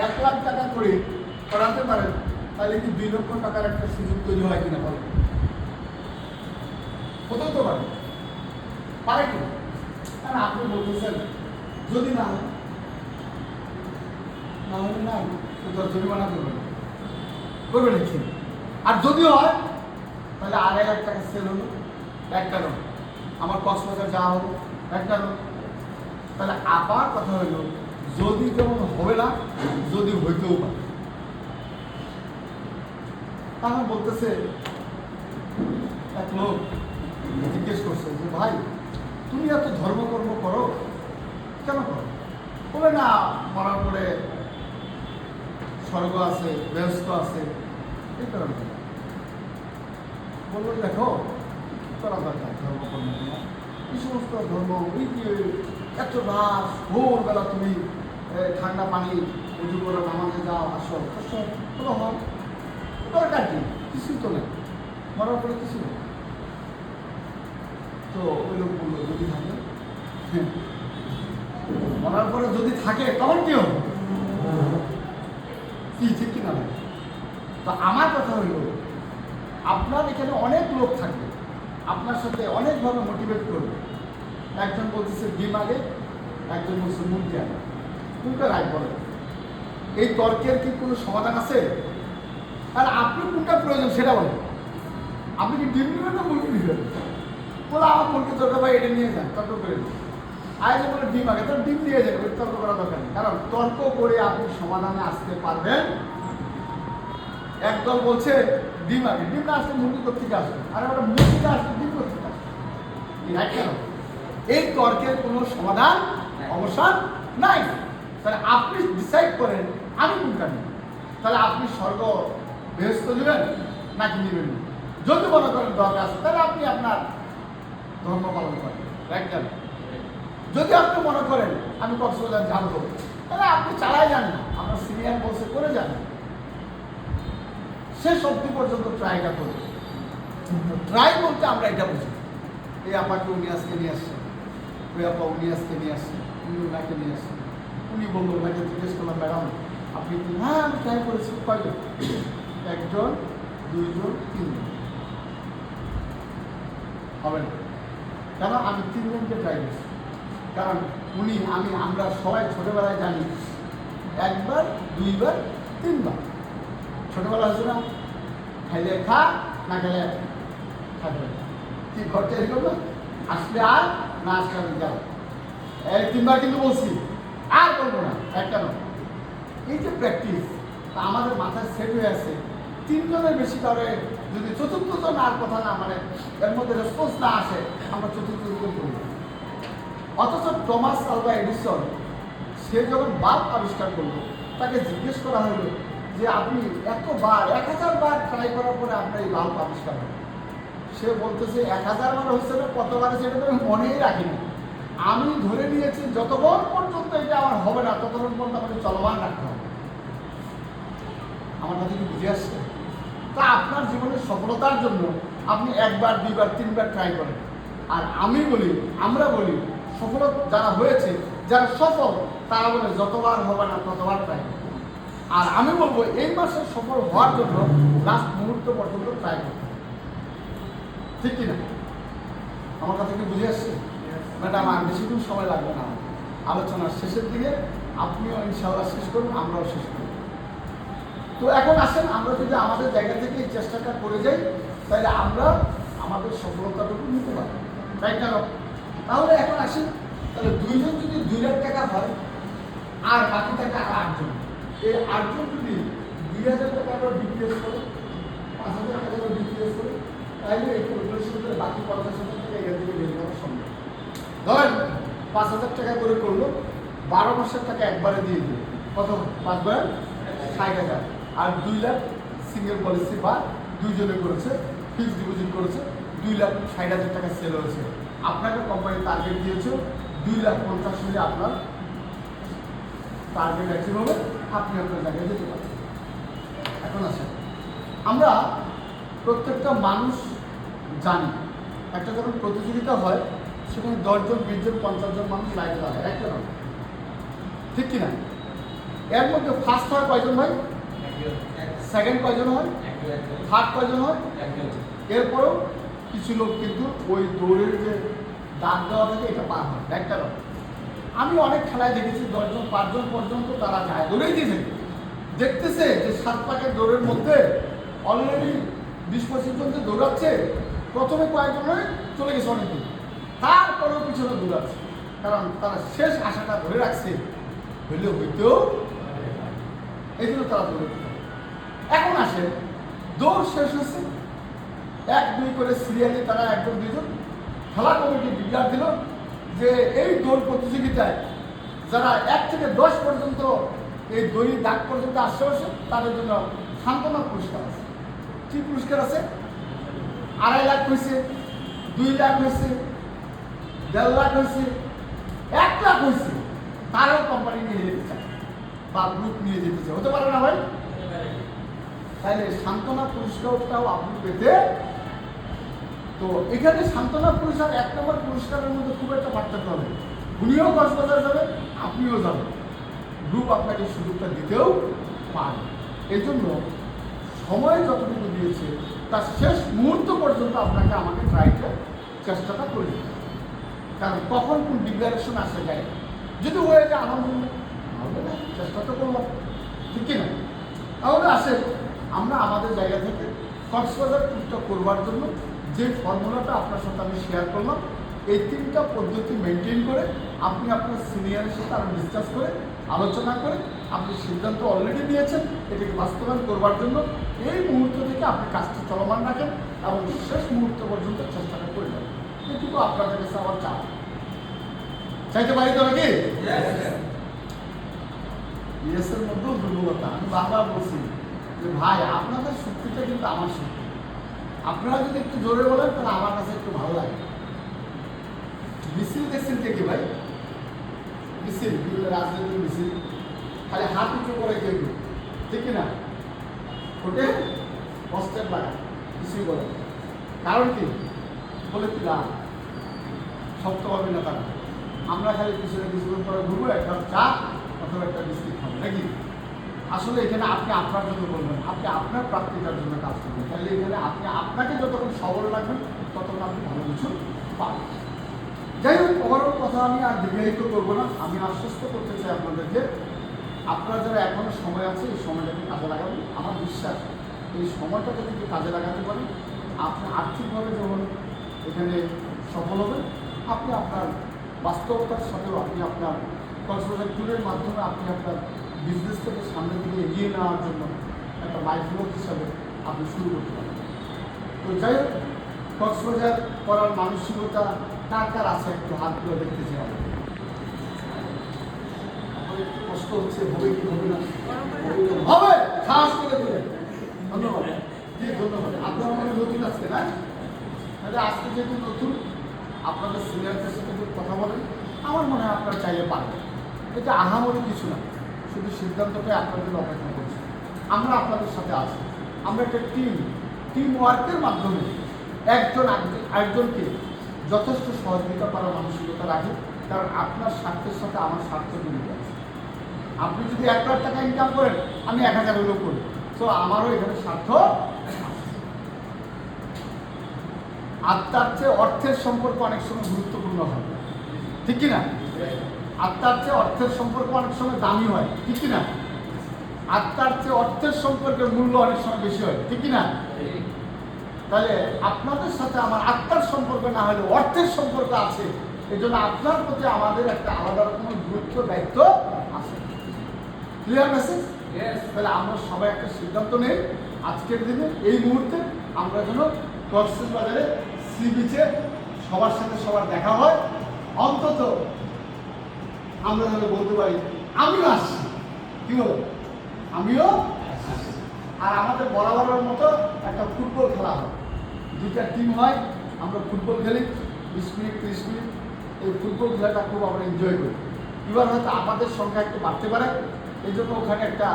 1 লাখ টাকা করে করাতে পারেন, তাহলে কি 2 লক্ষ টাকার একটা সুযোগ তৈরি হয় কিনা বলেন? কোথাও তো পারে কিনা? কারণ আপনি বলতেছেন যদি না হয়, না হলে না, তো জরিমানা করবেন ঠিক। আর যদিও হয়, তাহলে 2.5 লাখ টাকা সেল হলো, এক কারণ, আমার কক্সবাজার যাওয়া হবে এক কারণ। তাহলে আবার কথা হইল, যদি যেমন হবে না, যদি হইতেও পারে। আমার বলতেছে, এক লোক জিজ্ঞেস করছে যে ভাই তুমি এত ধর্মকর্ম করো কেন করো? বলে না, মরার পরে স্বর্গ আছে, বেহেশত আছে, এই কারণে। বললো দেখো কি করা দরকার ধর্মকর্ম তোমার, এই সমস্ত ধর্ম ওই কি এত রাত ভোরবেলা তুমি ঠান্ডা পানি উজু করে নামাজে যাও, আসো কোনো হয় দরকার কি? কিছুই তো নেই, মরার পরে কিছু নেই। তো ওই লোক বললো যদি থাকে, মরার পরে যদি থাকে তখন কি হবে? কি ঠিক কিনা? তো আমার কথা হইল, আপনার এখানে অনেক লোক থাকবে, আপনার সাথে অনেকভাবে মোটিভেট করবে। একজন বলতেছে ডিম আগে, একজন বলছে মুরগি আগে, কোনটা রাইট বলেন? এই তর্কের কি কোনো সমাধান আছে? আর আপনি কোনটা প্রয়োজন সেটা বলেন। আপনি কি ডিম নেবেন না মুরগি নেবেন? বলে আমার মুরগি দরকার, ভাই এটা নিয়ে যান, তর্ক করে দিন। আর যে বলে ডিম আগে, তাহলে ডিম নিয়ে যান, ওই তর্ক করা দরকার নেই। কারণ তর্ক করে আপনি সমাধানে আসতে পারবেন। একদল বলছে ডিম আগে, ডিম না আসলে মুরগি কোথেকে আসবে, আর আমরা মুরগিটা আসলে ডিম কোথেকে আসবে? কেন? এই তর্কের কোনো সমাধান অবসান নাই। তাহলে আপনি ডিসাইড করেন আমি কোনটা নিব। তাহলে আপনি স্বর্গ বেহেশত নেবেন নাকি নেবেন না? যদি মনে করেন দরকার আছে, তাহলে আপনি আপনার ধর্ম পালন করেন, রাইট? যদি আপনি মনে করেন আমি কক্সবাজার যাবো, তাহলে আপনি চালাই যান না, আপনার সিনিয়র বলছে করে যান, শেষ অবধি পর্যন্ত ট্রাইটা করবে। ট্রাই বলতে আমরা এটা বুঝি, এই আপাকে উনি আজকে নিয়ে আসছে, ওই আপা উনি আজকে নিয়ে আসছে, উনি ওনাকে নিয়ে আসছে। উনি বললো, ওনাকে জিজ্ঞেস করলাম ম্যাডাম আপনি কি? হ্যাঁ আমি ট্রাই করেছি। কয়জন? একজন, দুইজন, তিনজন। হবে না। কেন? আমি তিনজনকে ট্রাই করছি। কারণ উনি, আমরা সবাই ছোটবেলায় জানি একবার, দুইবার, তিনবার। ছোটবেলা হয়েছে না, খাইলে খা, না খেলে থাকবে। কি ঘরটা এরকম না, আসলে আর না আসলে আমি যাও। এই তিনবার কিন্তু বলছি, আর করবো না, একটা নয়। এই যে প্র্যাকটিস, তা আমাদের মাথায় সেট হয়ে আছে। তিনজনের বেশি কারণে যদি চতুর্থ জন আর কথা না, মানে এর মধ্যে রেসপন্স না আসে, আমরা চতুর্থ জন করি। অথচ টমাস আলভা এডিসন, সে যখন বাল্ব আবিষ্কার করলো, তাকে জিজ্ঞেস করা হলো যে আপনি এতবার 1000 বার ট্রাই করার পরে আপনার এই বাল্ব আবিষ্কার হলো। সে বলতেছে 1000 বার হয়েছে না, কতবার সেটা তো আমি মনেই রাখিনি। আমি ধরে নিয়েছি যতক্ষণ পর্যন্ত এটা আমার হবে না, ততক্ষণ পর্যন্ত আমাকে চলমান রাখতে হবে। আমার কাছে কি বুঝে আসছে? তা আপনার জীবনের সফলতার জন্য আপনি একবার, দুইবার, তিনবার ট্রাই করেন। আর আমি বলি, আমরা বলি, সফল যারা হয়েছে, যারা সফল, তারা বলে যতবার হবে না ততবার ট্রাই করতে। আর আমি বলবো এই মাসে সফল হওয়ার জন্য লাস্ট মুহূর্ত পর্যন্ত ট্রাই করতে। ঠিক কিনা? আমার কথা কি বুঝে আসছে? ম্যাডাম আর বেশিক্ষণ সময় লাগবে না, আলোচনার শেষের দিকে আপনিও ইনশাআল্লাহ শেষ করুন, আমরাও শেষ করব। তো এখন আসেন, আমরা যদি আমাদের জায়গা থেকে এই চেষ্টাটা করে যাই, তাহলে আমরা আমাদের সফলতাটুকু নিতে পারবো, তাই না? তাহলে এখন আসেন, তাহলে দুইজন যদি 2 লাখ টাকা হয়, আর বাকি থাকে আর 8 জন, এই 8 জন যদি 2000 টাকা ডিপিএস করে, 5000 টাকা ডিপিএস করে, তাহলে এই ক্যালকুলেশন করে বাকি 50,000 টাকা এখান থেকে বের করা সম্ভব। ধরেন 5000 টাকা করে করলো, 12 মাসের টাকা একবারে দিয়ে দিল, কত? 5 বার 60,000। আর 2 লাখ সিঙ্গেল পলিসি বা দুইজনে করেছে, ফিক্সড ডিপোজিট করেছে, 2,60,000 টাকা সেল হয়েছে। আপনাকে কোম্পানি টার্গেট দিয়েছে 2,50,000 হলে আপনার টার্গেট অ্যাচিভ হবে, আপনি আপনার জায়গায় যেতে পারেন। এখন আসেন, আমরা প্রত্যেকটা মানুষ জানি একটা যখন প্রতিযোগিতা হয়, সেখানে 10 জন, 20 জন, 50 জন মানুষ লাইনে দাঁড়ায়, একটা নয়, ঠিক কিনা? এর মধ্যে ফার্স্ট হয় কয়জন হয়? সেকেন্ড কয়জন হয়? থার্ড কয়জন হয়? এরপরেও কিছু লোক কিন্তু ওই দৌড়ের যে দাগ দেওয়া থাকে এটা পার হয়, একটা নয়। আমি অনেক খেলায় দেখেছি 10 জন, 5 জন পর্যন্ত তারা যায়, দৌড়েই দিয়েছে, দেখতেছে যে 7 পাকের দৌড়ের মধ্যে অলরেডি 20-25 জন যে দৌড়াচ্ছে, প্রথমে কয়েকজনে চলে গেছে অনেক দূর, তারপরেও পিছনে দূর আছে, কারণ তারা শেষ আশাটা ধরে রাখছে, হইলেও হইতেও এই জন্য তারা দৌড়ে। এখন আসে দৌড় শেষ হচ্ছে, 1-2 করে সিরিয়ালি তারা 1-2 খেলা কমিটি ডিক্লার দিল যে এই দৌড় প্রতিযোগিতায় যারা 1 থেকে 10 পর্যন্ত এই দড়ি দাগ পর্যন্ত আসছে তাদের জন্য সান্ত্বনা পুরস্কার আছে। কি পুরস্কার আছে? 2.5 লাখ হয়েছে, 2 লাখ হয়েছে, 1.5 লাখ হয়েছে, 1 লাখ হয়েছে, তারাও কোম্পানি নিয়ে যেতে চায় বা গ্রুপ নিয়ে যেতে চায়। হতে পারে না ভাই? তাহলে সান্ত্বনা পুরস্কারটাও আপনি পেতে। তো এখানে সান্ত্বনা পুরস্কার 1 নম্বর পুরস্কারের মধ্যে খুব একটা পার্থক্য হবে। উনিও কক্সবাজার যাবেন, আপনিও যাবেন, গ্রুপ আপনাকে সুযোগটা দিতেও পারে। এই জন্য সময় যতটুকু দিয়েছে তার শেষ মুহূর্ত পর্যন্ত আপনাকে আমাকে চেষ্টাটা করে দিতে, কারণ কখন কোন ডিক্লারেশন আসে যায়, যদি হয়ে যায় আলহামদুলিল্লাহ, হবে না চেষ্টা তো করলাম, ঠিক কিনা? তাহলে আসে আমরা আমাদের জায়গা থেকে কক্সবাজার ট্যুরটা করবার জন্য যে ফর্মুলাটা আপনার সাথে আমি শেয়ার করলাম, এই 3টা পদ্ধতি মেনটেন করে আপনি আপনার সিনিয়রের সাথে আরও ডিসকাস করে আলোচনা করে আপনি সিদ্ধান্ত অলরেডি দিয়েছেন এটাকে বাস্তবায়ন করবার জন্য এই মুহূর্ত থেকে আপনি কাজটি চলমান রাখেন এবং শেষ মুহূর্ত পর্যন্ত চেষ্টাটা করে যাবেন। এটুকু আপনাদের কাছে আমার চাপ। চাইতে পারি তো নাকি? ইয়েসের মধ্যেও দুর্বলতা। আমি বারবার বলছি যে ভাই আপনাদের শক্তিটা কিন্তু আমার শক্তি, আপনারা যদি একটু জোরে বলেন তাহলে আমার কাছে একটু ভালো লাগে। মিছিল দেখছেন কে কি ভাই? মিছিল, বিভিন্ন রাজনৈতিক মিছিল, খালি হাত উঁচু করে কেউ, ঠিক কিনা? ওটে হস্তের লাগা কিছুই বলে, কারণ কি বলে কি লাভ? শক্ত পাবি না তারা। আমরা খালি পিছনে কিছুক্ষণ পরে ঘুরবো, একটা চা অথবা একটা বিস্কিট খাবো নাকি? আসলে এখানে আপনি আপনার জন্য বলবেন, আপনি আপনার প্রাপ্তিটার জন্য কাজ করবেন, তাহলে এখানে আপনি আপনাকে যতক্ষণ সবল রাখবেন ততক্ষণ আপনি ভালো কিছু পাবেন। যাই হোক, ওভারঅল কথা আমি আর দীর্ঘায়িত করবো না। আমি আশ্বস্ত করতে চাই আপনাদেরকে, আপনারা যারা এখনো সময় আছে এই সময়টাকে কাজে লাগাবেন। আমার বিশ্বাস এই সময়টাকে যদি কাজে লাগাতে পারেন, আপনি আর্থিকভাবে যখন এখানে সফল হবেন, আপনি আপনার বাস্তবতার সাথেও আপনি আপনার কক্সবাজার ট্যুরের মাধ্যমে আপনি আপনার বিজনেসটাকে সামনের দিকে এগিয়ে নেওয়ার জন্য একটা লাইফওয়ার্ক হিসাবে আপনি শুরু করতে পারেন। তো যাই হোক, কক্সবাজার করার মানসিকতা কার কার আছে একটু হাতগুলো দেখতে চাই। একটু কষ্ট হচ্ছে, হবে কি হবে না? হবে, সাহস করে দিলেন, ধন্যবাদ। জি ধন্যবাদ। আপনার মনে নতুন আজকে না? তাহলে আজকে যেহেতু নতুন, আপনাদের সিনিয়রদের সাথে যদি কথা বলেন, আমার মনে হয় আপনারা চাইলে পারবেন। এটা আহামরি কিছু না, শুধু সিদ্ধান্তটাই আপনাদের অপেক্ষা করছি। আমরা আপনাদের সাথে আছি। আমরা একটা টিম ওয়ার্কের মাধ্যমে একজন আরেকজনকে যথেষ্ট সহযোগিতা করার মানসিকতা রাখি, কারণ আপনার স্বার্থের সাথে আমার স্বার্থ জড়িত আছে। আপনি যদি 1 লাখ টাকা ইনকাম করেন, আমি 1000 হলেও করি, তো আমারও এখানে স্বার্থ। আত্মার চেয়ে অর্থের সম্পর্ক অনেক সময় গুরুত্বপূর্ণ হয়, ঠিক কিনা? আত্মার চেয়ে অর্থের সম্পর্ক অনেক সময় দামি হয়, ঠিক কিনা? আত্মার চেয়ে অর্থের সম্পর্কের মূল্য অনেক সময় বেশি হয়, ঠিক কিনা? তাহলে আপনাদের সাথে আমার আত্মার সম্পর্ক না হলে অর্থের সম্পর্ক আছে, এই জন্য আপনার প্রতি আমাদের একটা আলাদা রকমের গুরুত্ব দায়িত্ব আছে। Clear message? তাহলে আমরা সবাই একটা সিদ্ধান্ত নেই আজকের দিনে এই মুহূর্তে আমরা যেন কক্সবাজারে সি বিচে সবার সাথে সবার দেখা হয়, অন্তত আমরা যেন বলতে পারি আমিও আসছি। কি বলো? আমিও আসছি। আর আমাদের বরাবরের মতো একটা ফুটবল খেলা হয়, 2টা টিম হয়, আমরা ফুটবল খেলি 20 মিনিট 30 মিনিট। এই ফুটবল খেলাটা খুব আমরা এনজয় করি। এবার হয়তো আমাদের সংখ্যা একটু বাড়তে পারে, এই জন্য ওখানে একটা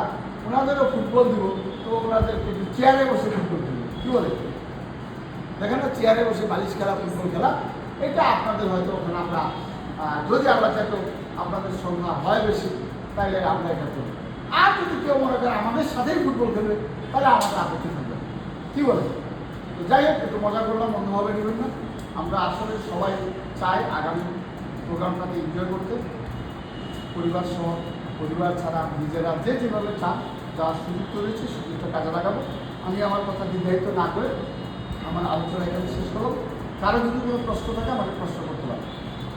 ওনাদেরও ফুটবল দিব, তো ওনাদেরকে চেয়ারে বসে ফুটবল খেলবে। কী বলে? দেখেন না, চেয়ারে বসে বালিশ খেলা, ফুটবল খেলা, এটা আপনাদের হয়তো ওখানে আমরা যদি আমরা চাইতো আপনাদের সংখ্যা হয় বেশি, তাহলে আমরা এটা করব। আর যদি কেউ মনে করে আমাদের সাথেই ফুটবল খেলবে, তাহলে আমাদের আপত্তি থাকবে। কী বলে? তো যাই হোক, একটু মজা করলাম, অন্যভাবে নেবেন না। আমরা আসলে সবাই চাই আগামী প্রোগ্রামটাকে এনজয় করতে, পরিবার সহ, পরিবার ছাড়া নিজেরা যে যেভাবে চান, যাওয়ার সুযোগ রয়েছে সুযোগটা কাজে লাগাবো। আমি আমার কথা দীর্ঘায়িত না করে আমার আলোচনা এখানে শেষ করলাম। কারো যদি কোনো প্রশ্ন থাকে আমাকে প্রশ্ন করতে পারেন।